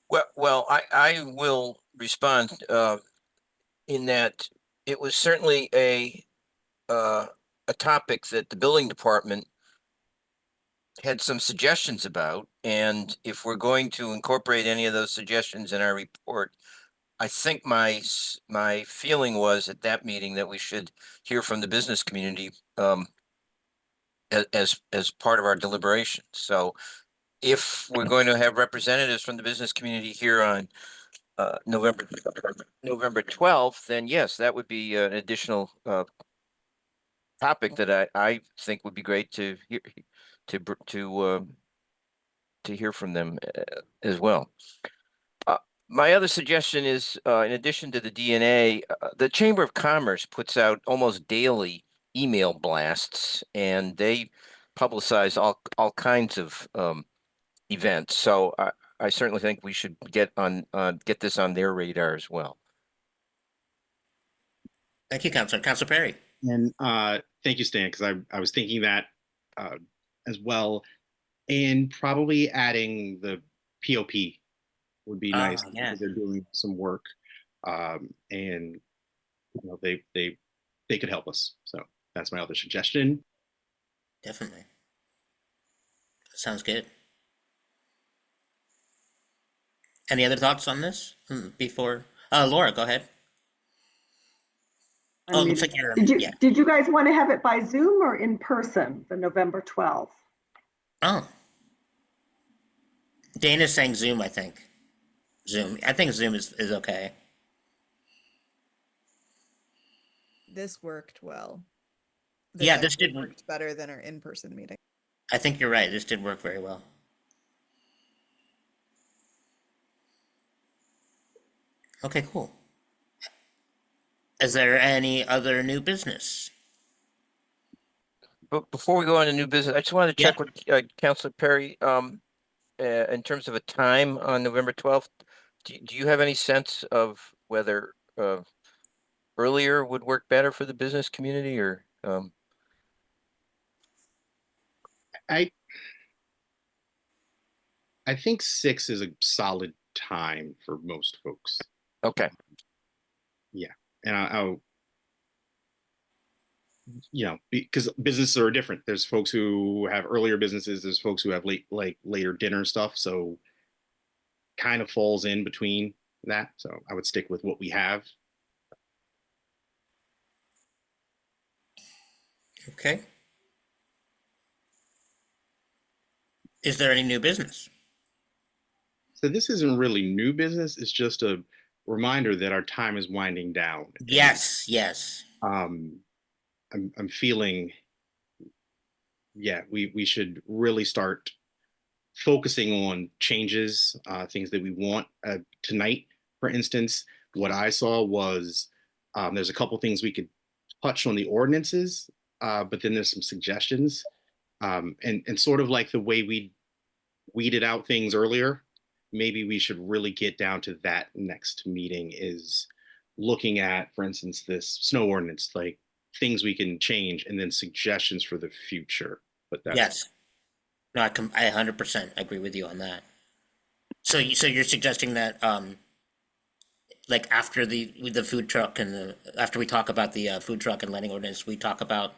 Well, I will respond in that it was certainly a topic that the building department had some suggestions about, and if we're going to incorporate any of those suggestions in our report, I think my feeling was at that meeting that we should hear from the business community as part of our deliberations. So if we're going to have representatives from the business community here on November 12th, then yes, that would be an additional topic that I think would be great to hear to hear from them as well. My other suggestion is, in addition to the DNA, the Chamber of Commerce puts out almost daily email blasts, and they publicize all kinds of events. So I certainly think we should get this on their radar as well. Thank you, Councilor. Councilor Perry. And thank you, Stan, because I was thinking that as well, and probably adding the POP would be nice. Yeah. Because they're doing some work, and you know they could help us. So that's my other suggestion. Definitely. Sounds good. Any other thoughts on this before? Laura, go ahead. Oh, it looks like you're. Did you guys want to have it by Zoom or in person, the November 12th? Oh. Dana's saying Zoom, I think. Zoom. I think Zoom is okay. This worked well. Yeah, this actually did worked better than our in-person meeting. I think you're right. This did work very well. Okay, cool. Is there any other new business? But before we go on to new business, I just wanted to check with Councilor Perry, in terms of a time on November 12th. Do you have any sense of whether earlier would work better for the business community, or? I think 6 is a solid time for most folks. Okay. Yeah, and I'll because businesses are different. There's folks who have earlier businesses. There's folks who have later dinner stuff. So kind of falls in between that. So I would stick with what we have. Okay. Is there any new business? So this isn't really new business. It's just a reminder that our time is winding down. Yes, yes. I'm feeling, we should really start focusing on changes, things that we want tonight. For instance, what I saw was there's a couple things we could touch on the ordinances, but then there's some suggestions, and sort of like the way we weeded out things earlier. Maybe we should really get down to that next meeting, is looking at, for instance, this snow ordinance, like things we can change, and then suggestions for the future. But that's yes. No, I 100% agree with you on that. So you're suggesting that like after the food truck and after we talk about the food truck and lighting ordinance, we talk about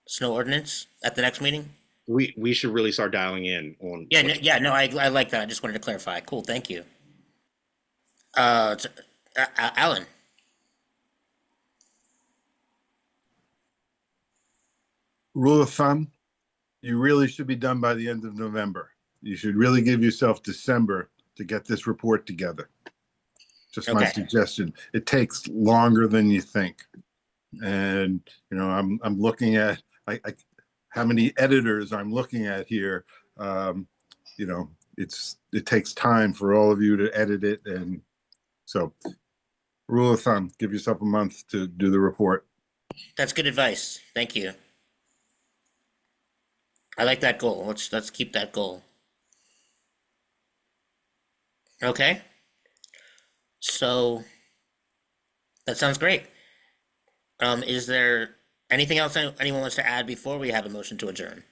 snow ordinance at the next meeting? We should really start dialing in on. No, I like that. I just wanted to clarify. Cool, thank you. Alan. Rule of thumb, you really should be done by the end of November. You should really give yourself December to get this report together. Just my suggestion. It takes longer than you think. And, I'm looking at how many editors I'm looking at here. It takes time for all of you to edit it. And so rule of thumb, give yourself a month to do the report. That's good advice. Thank you. I like that goal. Let's keep that goal. Okay. So that sounds great. Is there anything else anyone wants to add before we have a motion to adjourn?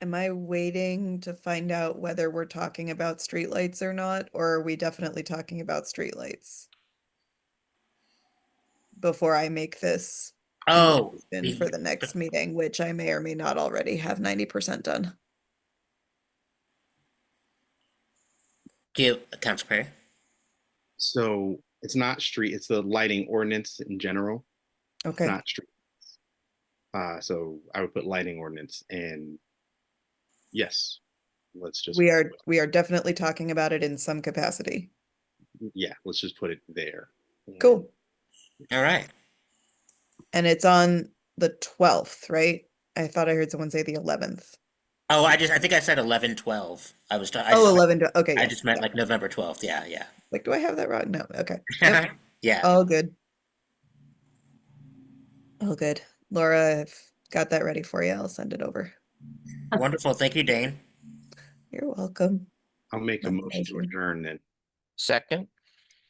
Am I waiting to find out whether we're talking about streetlights or not, or are we definitely talking about streetlights? Before I make this Oh, decision for the next meeting, which I may or may not already have 90% done. give Council Perry. So it's not street, it's the lighting ordinance in general. It's Okay. not street. So I would put lighting ordinance and yes, let's just, We are definitely talking about it in some capacity. yeah, let's just put it there. Cool. All right. And it's on the 12th, right? I thought I heard someone say the 11th. Oh, I think I said 11/12. I was. Oh, 11. Okay. I Yeah, just meant yeah. like November 12th. Yeah, yeah. Like, do I have that wrong? No. Okay. Yep. Yeah. All good. All good. Laura, I've got that ready for you. I'll send it over. Wonderful. Thank you, Dane. You're welcome. I'll make a My motion to pleasure. adjourn then. Second?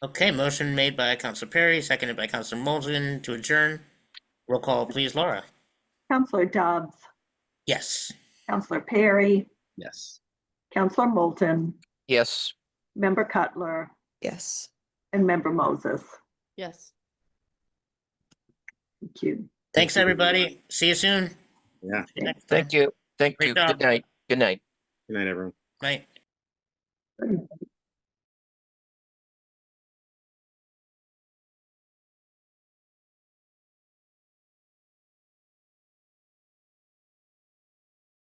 Okay, motion made by Councilor Perry, seconded by Councilor Molden to adjourn. Roll call, please, Laura. Counselor Dobbs, Yes. Counselor Perry, Yes. Counselor Moulton, Yes. Member Cutler, Yes. and Member Moses. Yes. Thank you. Thanks, everybody. See you soon. Yeah. See you next time. Thank you. Thank Great you. job. Good night. Good night. Good night, everyone. Night.